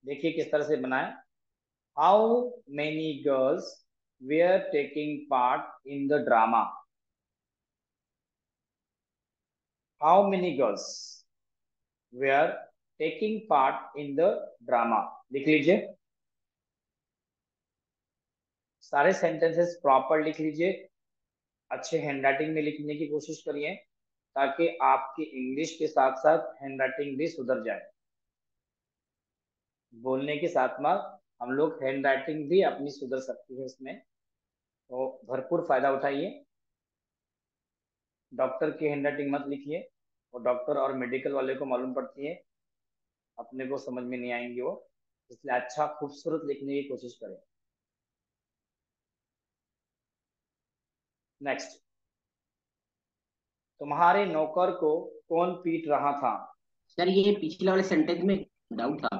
देखिए किस तरह से बनाए। How many girls were taking part in the drama? How many girls were taking part in the drama? लिख लीजिए, सारे सेंटेंसेस प्रॉपर लिख लीजिए, अच्छे हैंडराइटिंग में लिखने की कोशिश करिए ताकि आपकी इंग्लिश के साथ साथ हैंडराइटिंग भी सुधर जाए। बोलने के साथ में हम लोग हैंडराइटिंग भी अपनी सुधर सकती है इसमें, तो भरपूर फायदा उठाइए। डॉक्टर की हैंडराइटिंग मत लिखिए, वो डॉक्टर और मेडिकल वाले को मालूम पड़ती है, अपने को समझ में नहीं आएंगी वो, इसलिए अच्छा खूबसूरत लिखने की कोशिश करें। नेक्स्ट, तुम्हारे नौकर को कौन पीट रहा था? सर ये पिछले वाले सेंटेंस में डाउट था।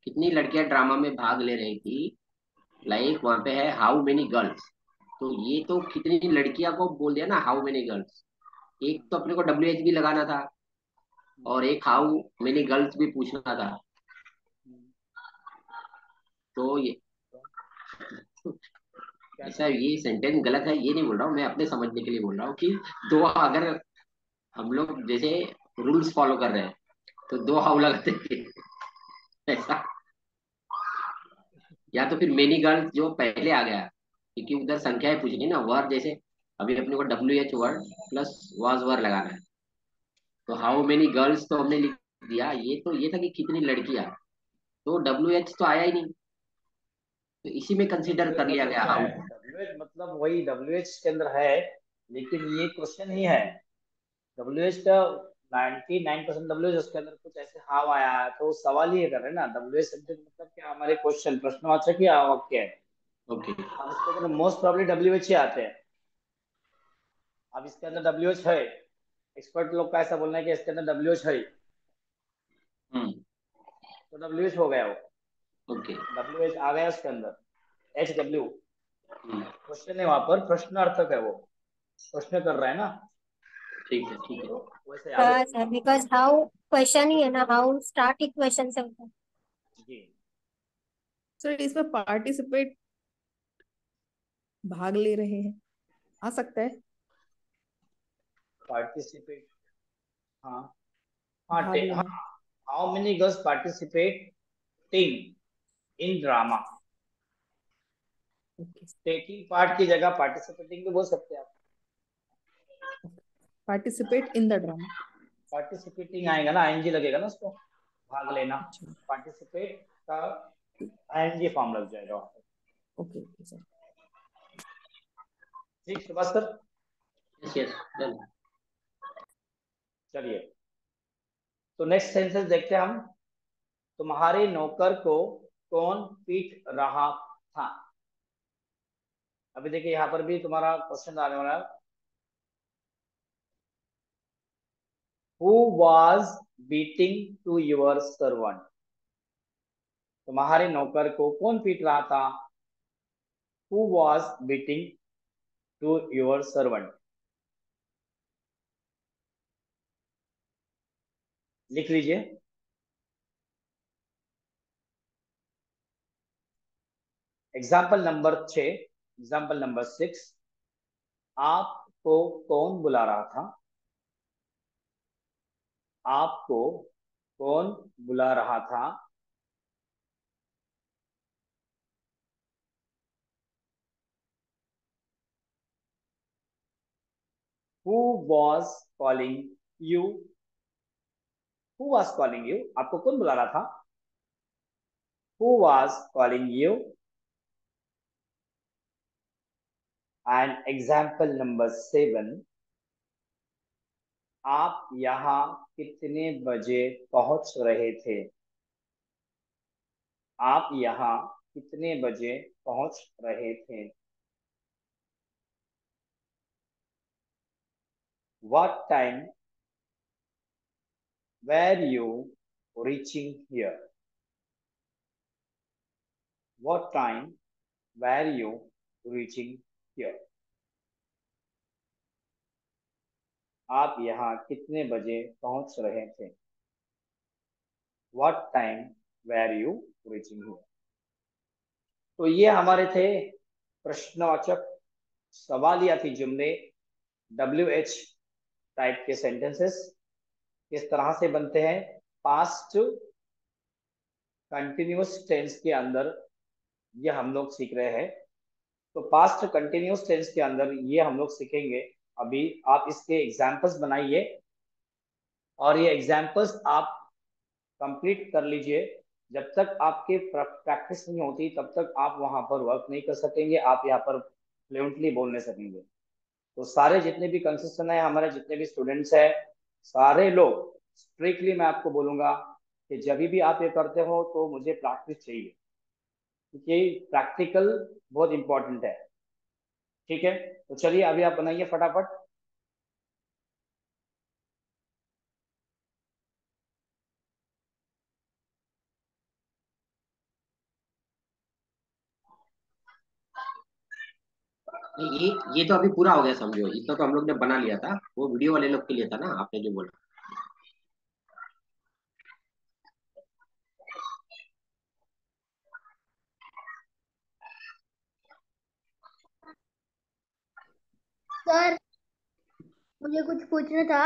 कितनी लड़कियां ड्रामा में भाग ले रही थी, लाइक वहां पे है हाउ मेनी गर्ल्स, तो ये तो कितनी लड़कियां को बोल दिया ना, हाउ मेनी गर्ल्स। एक तो अपने को WH भी लगाना था और एक हाउ मेनी गर्ल्स भी पूछना था। तो ये सर ये सेंटेंस गलत है, ये नहीं बोल रहा हूँ मैं, अपने समझने के लिए बोल रहा हूँ कि दो, अगर हम लोग जैसे रूल्स फॉलो कर रहे हैं तो दो हाउ लगाते हैं ऐसा, या तो फिर मेनी गर्ल्स जो पहले आ गया, क्योंकि उधर संख्याएं पूछनी ना, वर्ड जैसे अभी अपने को WH word plus was word लगाना है, तो हाउ मेनी गर्ल्स तो हमने लिख दिया, ये तो ये था कि कितनी लड़कियां, तो WH तो आया ही नहीं, तो इसी में कंसीडर WH कर लिया मतलब गया क्या हाउ। है? WH मतलब वही WH के अंदर है, लेकिन ये क्वेश्चन ही है। WH का 99% WH, उसके अंदर कुछ ऐसे हाव आया है, तो सवाल ही कर रहे हैं ना। WH सब्जेक्ट मतलब क्या, हमारे क्वेश्चन प्रश्नवाचक या वाक्य है। ओके अब इसके अंदर मोस्ट प्रॉब्ली WH ही आते हैं। अब इसके अंदर WH है, एक्सपर्ट लोग का ऐसा बोलना है कि इसके अंदर WH है, हम्म तो WH हो गया वो। ओके WH आ गया उसके अंदर, HW हम्म, क्वेश्चन है, वहां पर प्रश्नार्थक है वो, प्रश्न कर रहा है ना, ठीक है ठीक है। तो वैसे याद हाँ रखना। सर, बिकॉज हाउ क्वेश्चन ही है ना, हाउ स्टार्ट ही क्वेश्चन से होता है। जी, सर इसमें पार्टिसिपेट भाग ले रहे हैं आ सकता है, पार्टिसिपेट, हाँ हाँ भाग हाँ। लेना। How many girls participating in drama? Okay, taking part की जगह पार्टिसिपेटिंग भी बोल सकते हैं आप। Participate in the drama. Participating आएगा ना, आईएनजी लगेगा ना उसको, भाग लेना। अच्छा, पार्टिसिपेट का आईएनजी फॉर्म लग जाएगा वहां पर। Okay okay sir. ठीक Subhash sir, yes yes done. चलिए तो नेक्स्ट सेंटेंस देखते हैं हम। तुम्हारे नौकर को कौन पीट रहा था? अभी देखिए यहाँ पर भी तुम्हारा क्वेश्चन आने वाला है। Who was beating to your servant? तुम्हारे नौकर को कौन पीट रहा था? Who was beating to your servant? लिख लीजिए। एग्जाम्पल नंबर 6, आपको कौन बुला रहा था? आपको कौन बुला रहा था? Who was calling you? Who was calling you, आपको कौन बुला रहा था? Who was calling you? And example number 7, आप यहाँ कितने बजे पहुंच रहे थे? आप यहाँ कितने बजे पहुंच रहे थे? What time were you reaching here? what time were you reaching here? आप यहाँ कितने बजे पहुंच रहे थे? What time were you reaching here? तो ये हमारे थे प्रश्नवाचक सवालियाती जुमले, WH टाइप के सेंटेंसेस किस तरह से बनते हैं पास्ट कंटिन्यूअस टेंस के अंदर, ये हम लोग सीख रहे हैं। तो पास्ट कंटिन्यूअस टेंस के अंदर ये हम लोग सीखेंगे। अभी आप इसके एग्जाम्पल्स बनाइए और ये एग्जाम्पल्स आप कंप्लीट कर लीजिए। जब तक आपके प्रैक्टिस नहीं होती तब तक आप वहां पर वर्क नहीं कर सकेंगे, आप यहाँ पर फ्लुएंटली बोल नहीं सकेंगे। तो सारे जितने भी कंसिस्टेंट है, हमारे जितने भी स्टूडेंट्स हैं, सारे लोग स्ट्रिक्टली मैं आपको बोलूंगा कि जब भी आप ये करते हो तो मुझे प्रैक्टिस चाहिए, क्योंकि प्रैक्टिकल बहुत इंपॉर्टेंट है। ठीक है, तो चलिए अभी आप बनाइए फटाफट। ये तो अभी पूरा हो गया समझो, इतना तो हम लोग ने बना लिया था, वो वीडियो वाले लोग के लिए था ना, आपने जो बोला। सर मुझे कुछ पूछना था।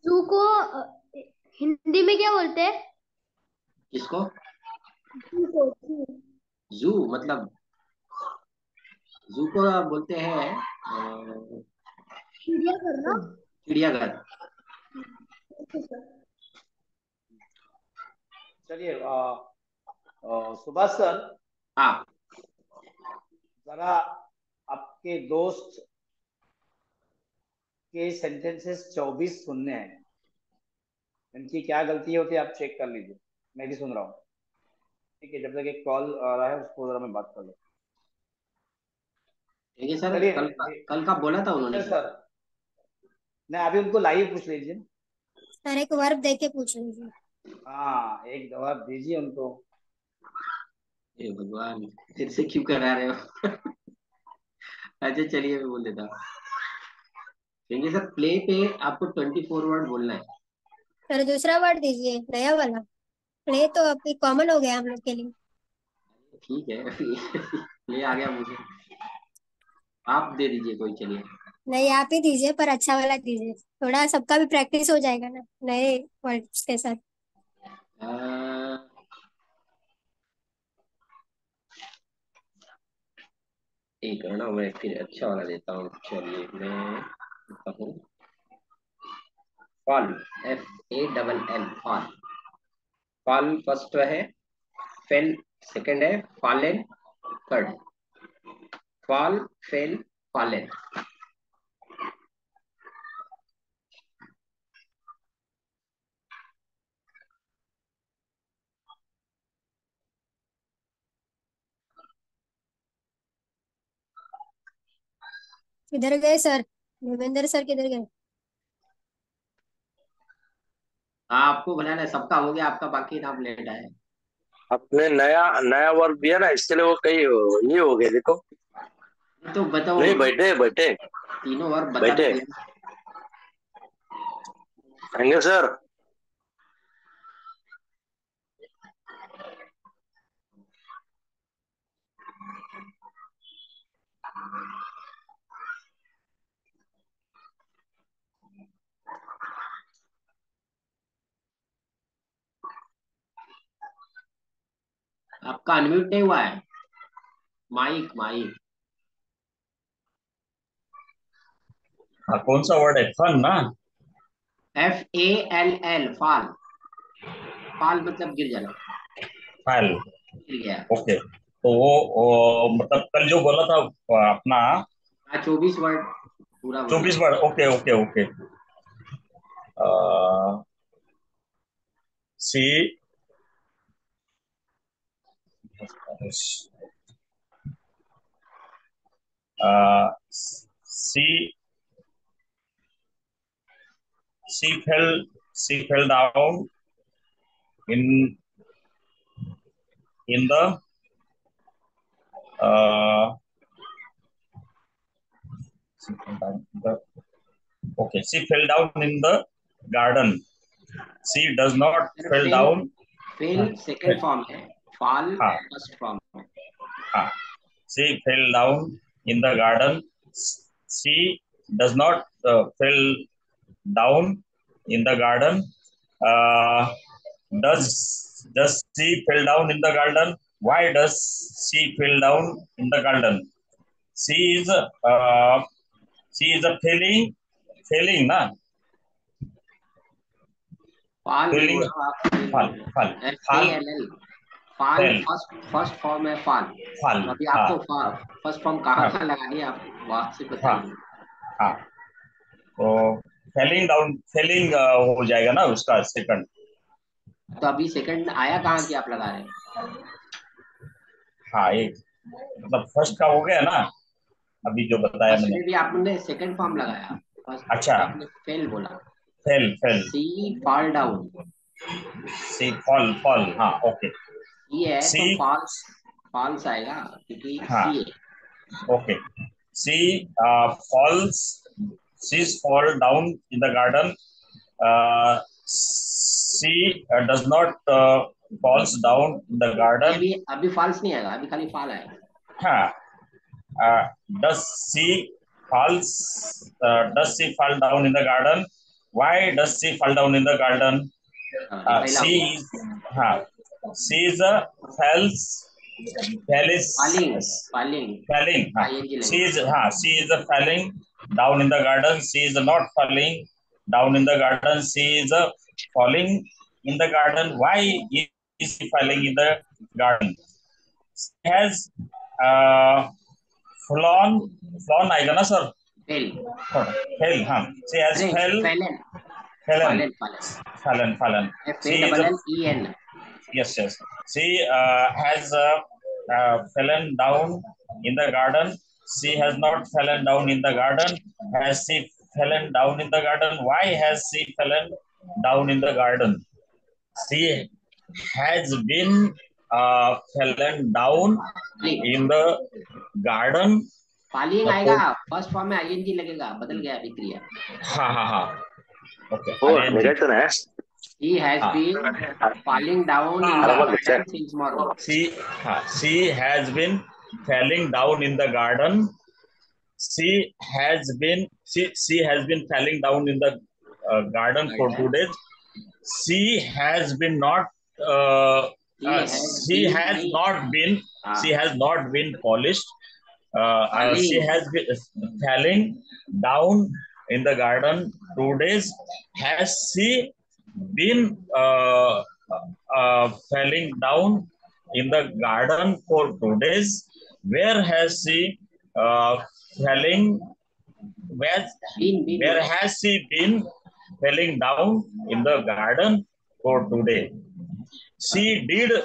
जू को हिंदी में क्या बोलते हैं? किसको? जू को, जू। जू मतलब, जू को बोलते हैं चिड़ियाघर ना? चिड़ियाघर। Okay sir. चलिए सुभाष सर, हाँ जरा आपके दोस्त के सेंटेंसेस 24 सुनने हैं, इनकी क्या गलती होती है आप चेक कर लीजिए, मैं भी सुन रहा हूँ। ठीक है, जब तक एक कॉल आ रहा है उसको जरा मैं बात कर लूँ। ठीक है सर, चलिए कल का बोला था उन्होंने। सर नहीं, अभी उनको लाइव पूछ लीजिए। सर एक वर्ब दे के पूछ लीजिए। हाँ, एक जवाब दीजिए उनको। हे भगवान, फिर से क्यों करा रहे हो? अच्छा चलिए मैं बोल देता हूँ। ठीक है सर, प्ले पे आपको 24 वर्ड बोलना है। सर दूसरा वर्ड दीजिए, नया वाला। प्ले तो अभी कॉमन हो गया हम लोग के लिए। ठीक है, प्ले आ गया मुझे, आप दे दीजिए कोई, चलिए। नहीं आप ही दीजिए, पर अच्छा वाला दीजिए, थोड़ा सबका भी प्रैक्टिस हो जाएगा ना नए वर्ड्स के साथ। एक है ना, मैं फिर अच्छा वाला देता हूँ, चलिए मैं देता हूँ। Fall, FALL, fall. Fall first है, फेल सेकंड है, fallen third. Fall, fail, fallen. किधर गए सर? देवेंद्र सर किधर गए? हाँ आपको बनाना है, सबका हो गया, आपका बाकी नाम लेट आए। आपने नया नया वर्क दिया ना, इसके लिए वो कई ये हो गए, देखो। तो बताओ, नहीं, बैठे बैठे तीनों वर्ड बता बैठे दिए। आएंगे सर। आपका अनम्यूट नहीं हुआ है, माइक माइक। हाँ, कौन सा वर्ड है? फन ना? FALL, फाल। फाल मतलब गिर जाना, फाइल। गिर गया। ओके, तो वो मतलब कल जो बोला था अपना हाँ 24 वर्ड पूरा बोलना 24 है। Word. Okay okay okay. She she she fell down in in the okay, she fell down in the garden. She does not fell down. Fail second form है, fall हाँ फर्स्ट फॉर्म है. हाँ, she fell down in the garden. She does not fell down in the garden. Does she fell down in the garden? Why does she fell down in the garden? She is a failing ना, fall नहीं failing, बोलो आप, fall FALL, fall first form है fall. अभी आपको first form कहाँ कहाँ लगानी है आप वहां से बताइए. हाँ, तो फेलिंग हो जाएगा ना उसका सेकंड. तो अभी सेकंड आया कहाँ की आप लगा रहे हैं? हाँ, एक मतलब फर्स्ट का हो गया ना अभी जो बताया मैंने. भी आपने सेकंड फॉर्म लगाया. अच्छा, आपने फेल बोला. फेल सी फॉल डाउन. सी फॉल हाँ ओके. ये है तो फॉल्स आएगा क्योंकि हाँ सी है. Okay. C falls, she's fall down in the garden. She does not falls down in the garden. अभी फॉल्स नहीं आएगा, अभी खाली फॉल आएगा. हाँ, does she fall down in the garden? Why does she fall down in the garden? She is a falling. She is a falling down in the garden. She is not falling down in the garden. She is a falling in the garden. Why is she falling in the garden? She has flown आएगा ना sir? Fell हाँ. She has fallen. Yes. She has fallen down in the garden. She has not fallen down in the garden. Has she fallen down in the garden? Why has she fallen down in the garden? She has been fallen down in the garden. falling आएगा, first form में ing लगेगा, बदल गया अभी क्रिया. हाँ okay. He has been falling down in the garden since morning. She has been falling down in the garden. She has been falling down in the garden for 2 days. She has been not she has not been polished. She has been falling down in the garden 2 days. Has she been falling down in the garden for 2 days? Where has she falling? Where has she been falling down in the garden for 2 days? She fell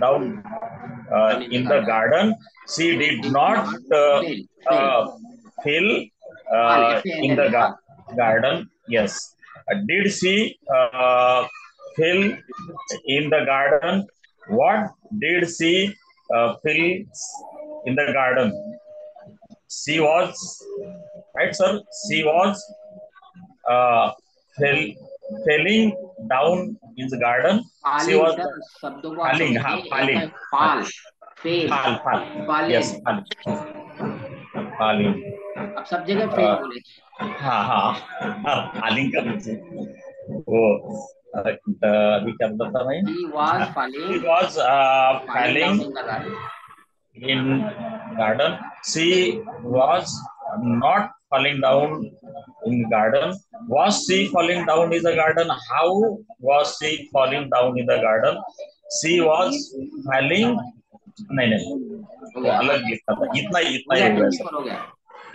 down in the garden. She did not fell in the garden. Yes. Did she fell in the garden? What did she fell in the garden? She was, right sir? She was falling down in the garden. She was falling. Yes, falling. अब सब जगह fail बोले. हाँ falling का मुझे वो अभी क्या बताता मैं. He was falling in garden. She was not falling down in garden. Was she falling down in the garden? How was she falling down in the garden? She was falling. नहीं वो अलग लिखा था. इतना ही हो गया.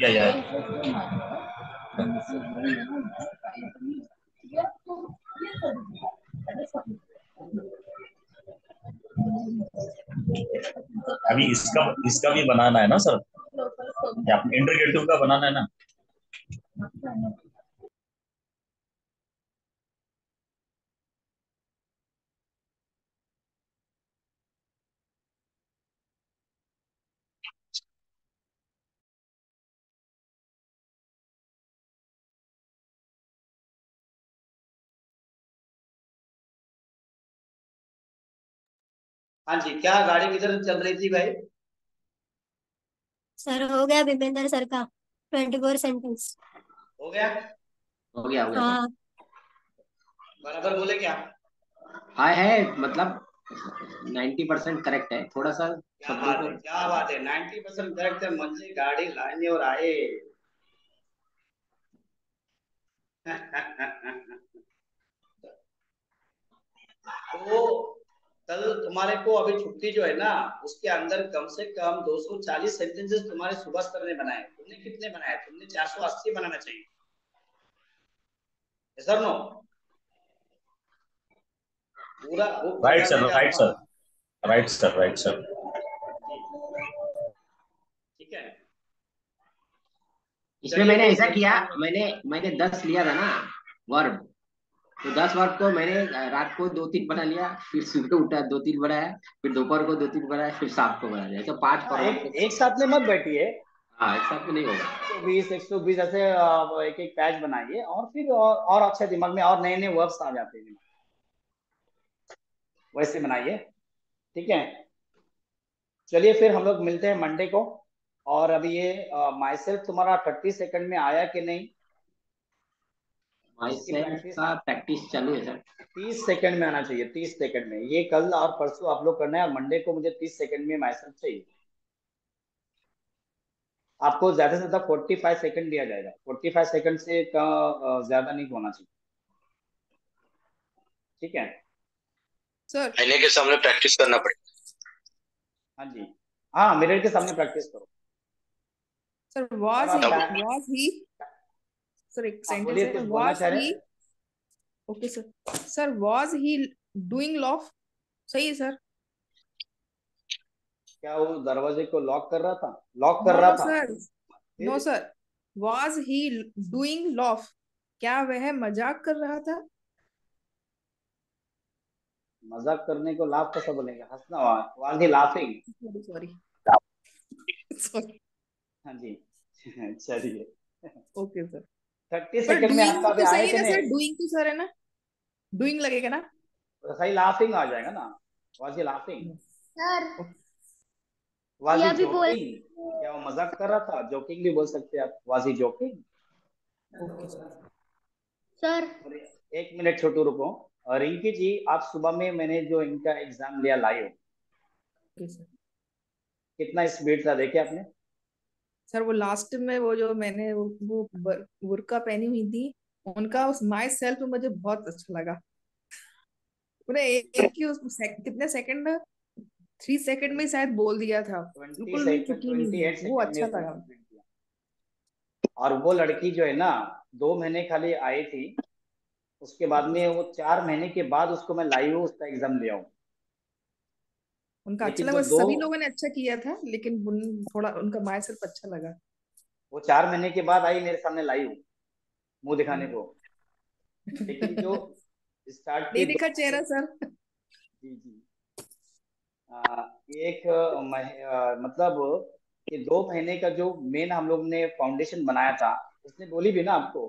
या अभी इसका भी बनाना है ना सर. इंटरगेटिव का बनाना है ना। हाँ जी, क्या गाड़ी किधर चल रही थी भाई? सर हो गया विपेंद्र सर का 24 सेंटेंस। हो गया? हो गया सर। हाँ बराबर बोले क्या? हाँ है, मतलब 90% करेक्ट है, थोड़ा सा क्या शब्दों बात को। है, क्या बात है, 90% करेक्ट है। मुझे गाड़ी लाने और आए। तो कल तुम्हारे को अभी छुट्टी जो है ना, उसके अंदर कम से कम 240 सेंटेंसेस तुम्हारे सुबह सर ने बनाए। तुमने कितने बनाए? तुमने 480 बनाना चाहिए। सर नो, पूरा बुक राइट बदला सर, देंगे राइट आपका। Sir, right sir, right sir. जी, ठीक है। इसमें चलिए मैंने फिर ऐसा किया, मिलते हैं। मैंने 10 लिया था ना वर्ब, तो 10 वर्ब को मैंने रात को 2-3 बना लिया, फिर सुबह उठा 2-3 बनाया, फिर दोपहर को 2-3 बनाया, फिर शाम को बना लिया, तो 5 हाँ, पर एक साथ में मत बैठिए। हाँ, एक साथ में नहीं होगा। 120 ऐसे एक एक पैच बनाइए, और फिर और अच्छे दिमाग में और नए नए वर्ड्स आ जाते हैं। वैसे बनाइए, ठीक है। चलिए फिर हम लोग मिलते हैं मंडे को। और अभी ये माई सेल्फ तुम्हारा 30 सेकंड में आया कि नहीं? माई इसकी सेल्फ प्रैक्टिस का प्रैक्टिस चालू है सर। 30 सेकंड में आना चाहिए। 30 सेकंड में ये कल और परसों आप लोग करना है, और मंडे को मुझे 30 सेकंड में माई सेल्फ चाहिए। आपको ज्यादा से ज्यादा 45 सेकंड दिया जाएगा। 45 सेकंड से का ज्यादा नहीं होना चाहिए, ठीक है। सर आईने के सामने प्रैक्टिस करना पड़ेगा। हाँ जी, हाँ, मिरर के सामने प्रैक्टिस करो। सर और वाज आप वाज ही सर एक हाँ, सेंटेंस बोलिए, है, कुछ बोलना वाज चाह रहे ही। हैं? Okay sir. Sir was he doing loaf, सही है सर। क्या वो दरवाजे को लॉक कर रहा था? लॉक कर नो रहा नो था? सर, नो फिर sir, was he doing loaf, क्या वह मजाक कर रहा था? मजाक करने को लाफ कैसा बोलेंगे? हंसना, was he laughing. Sorry sorry sorry. हाँ जी। चलिए, ओके सर। थर्टी पर सेकंड में आपका डूइंग अभी तो आए सही है कि ना सर, नहीं? डूइंग तो सर है ना, डूइंग लगेगा ना। तो सही लाफिंग आ जाएगा ना। Was he laughing? Sir was ये ही अभी बोल। जोकिंग? क्या वो मजाक कर रहा था? जोकिंग भी बोल सकते हैं आप, was he joking. Okay sir. Sir और एक मिनट छोटू रुको। और रिंकी जी, आप सुबह में मैंने जो इनका एग्जाम लिया लाइव, ओके सर। कितना स्पीड था देखे आपने? सर वो लास्ट में वो जो मैंने वो बुर्का पहनी हुई थी, उनका उस माई सेल्फ मुझे बहुत अच्छा लगा। उन्हें एक ही कितने सेकंड, 3 सेकंड में शायद बोल दिया था, ट्वेंटी बिल्कुल भी सेकंड चुकी नहीं 28 थी, वो सेकंड में अच्छा उसने लगा। कंप्लीट किया। और वो लड़की जो है ना, 2 महीने खाली आई थी। उसके बाद में वो 4 महीने के बाद उसको मैं लाइव उसका एग्जाम लिया हूँ। उनका अच्छा लेकिन लगा, जो दो सभी लोगों ने अच्छा किया था, लेकिन थोड़ा उनका माई सेल्फ अच्छा लगा। वो 4 महीने के बाद आई मेरे सामने लाइव, मुंह दिखाने को। लेकिन जो स्टार्ट के नहीं दिखा चेहरा सर। जी जी, एक मतलब कि 2 महीने का जो मेन हम लोग ने फाउंडेशन बनाया था, उसने बोली भी ना आपको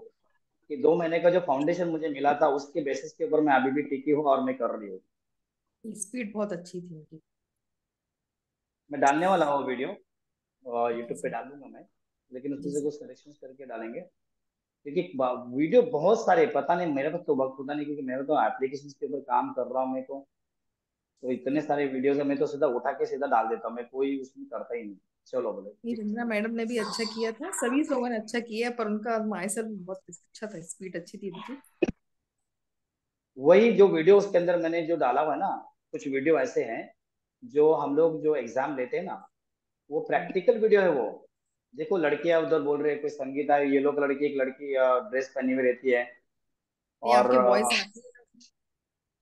कि 2 महीने का जो फाउंडेशन मुझे मिला था, उसके बेसिस के ऊपर मैं अभी भी टिकी हूँ और मैं कर रही हूँ। स्पीड बहुत अच्छी थी उनकी। मैं डालने वाला हूँ वीडियो, और ओके यूट्यूब पे सर। डालूंगा मैं। लेकिन उसमें जी से सर। कुछ सिलेक्शन करके डालेंगे, क्योंकि वीडियो बहुत सारे, पता नहीं मेरे पास तो वक्त होता नहीं, क्योंकि मैं तो एप्लीकेशन के ऊपर काम कर रहा हूँ। मैं तो इतने सारे वीडियोस है, मैं तो सीधा उठा के सीधा डाल देता हूँ, मैं कोई उसमें करता ही नहीं। चलो बोले ये ठीक रंजना है। मैडम ने भी अच्छा किया था, सभी लोगों ने अच्छा किया, पर उनका माई सेल्फ बहुत अच्छा था, स्पीड अच्छी थी उनकी। वही जो वीडियो उसके अंदर मैंने जो डाला हुआ है ना, कुछ वीडियो ऐसे हैं जो हम लोग जो एग्जाम लेते हैं ना, वो प्रैक्टिकल वीडियो है वो। देखो, लड़कियां उधर बोल रहे हैं, कोई संगीता है, ये लोग लड़की, एक लड़की ड्रेस पहनी हुई रहती है। ये और आपके वॉइस आती है।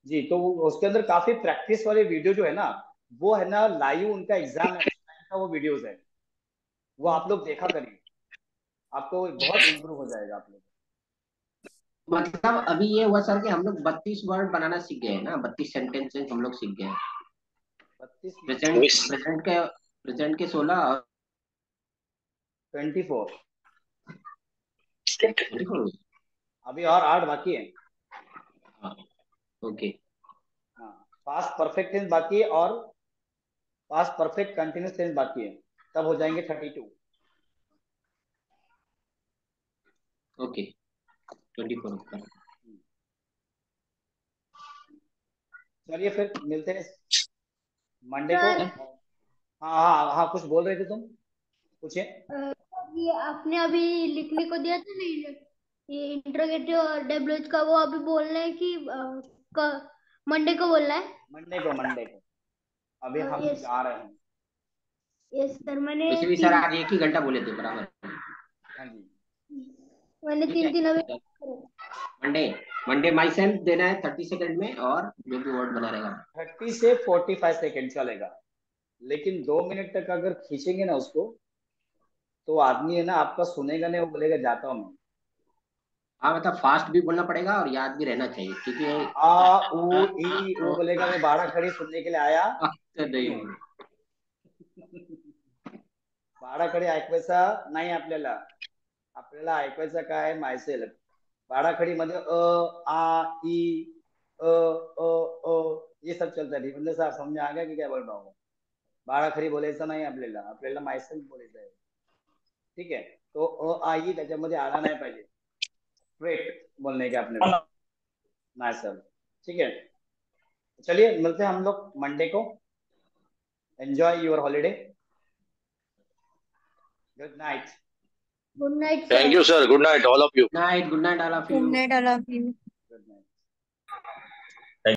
जी, तो उसके अंदर काफी प्रैक्टिस वाले वीडियो जो है ना, वो है ना लाइव उनका एग्जाम है उस टाइम का वो वीडियोस है। वो आप लोग देखा करिए, आपको बहुत इम्प्रूव हो जाएगा आप लोग। मतलब अभी ये हुआ सर कि हम लोग 32 वर्ड बनाना सीख गए हैं ना, 32 सेंटेंसेस हम लोग सीख गए हैं। 32 प्रेजेंट के 16 और 24 24। अभी और 8 बाकी है। ओके। हाँ, पास्ट परफेक्ट टेंस बाकी है और पास्ट परफेक्ट कंटिन्यूस टेंस बाकी है, तब हो जाएंगे 32। ओके 24। चलिए फिर मिलते हैं मंडे को। सर हाँ हाँ हाँ, कुछ बोल रहे थे तुम, पूछिए। ये आपने अभी लिखने को दिया था नहीं, ये इंट्रोगेटिव और डब्ल्यूएच का, वो अभी बोलना है कि मंडे को बोलना है? मंडे को अभी हम यस जा रहे हैं। यस सर, मैंने वैसे भी सर आज 1 ही घंटा बोले थे बराबर। हाँ जी, मैंने ठीक 3 है। अभी मंडे माई सेल्फ देना है 30 सेकंड में, और जो भी वर्ड बना रहेगा 30 से 45 सेकेंड चलेगा, लेकिन 2 मिनट तक अगर खींचेंगे ना उसको, तो आदमी है ना आपका सुनेगा नहीं, वो बोलेगा जाता हूँ मैं। हाँ मतलब फास्ट भी बोलना पड़ेगा और याद भी रहना चाहिए, क्योंकि आ ऊ ई वो बोलेगा मैं बाड़ा खड़ी सुनने के लिए आया नहीं हूँ। बाड़ा खडी ऐकवायचा नाही आपल्याला, आपल्याला ऐकवायचा काय आहे मायसेल्फ. बाड़ा खड़ी मध्ये आ ई ये सब चलता है। मतलब साहब समझ में आ गया कि क्या बोल रहा हूँ? बाड़ा खडी बोलायचं नाही आपल्याला, आपल्याला मायसेल्फ बोलायचं आहे. ठीक है, तो आ ई त्याच्यामध्ये आला नाही पाहिजे, स्ट्रेट बोलने के अपने को मायसेल्फ। ठीक है, चलिए मिलते हैं हम लोग मंडे को। Enjoy your holiday, good night. Good night Thank sir. you, sir. Good night, all of you. Good night all of Good you. night, all of you.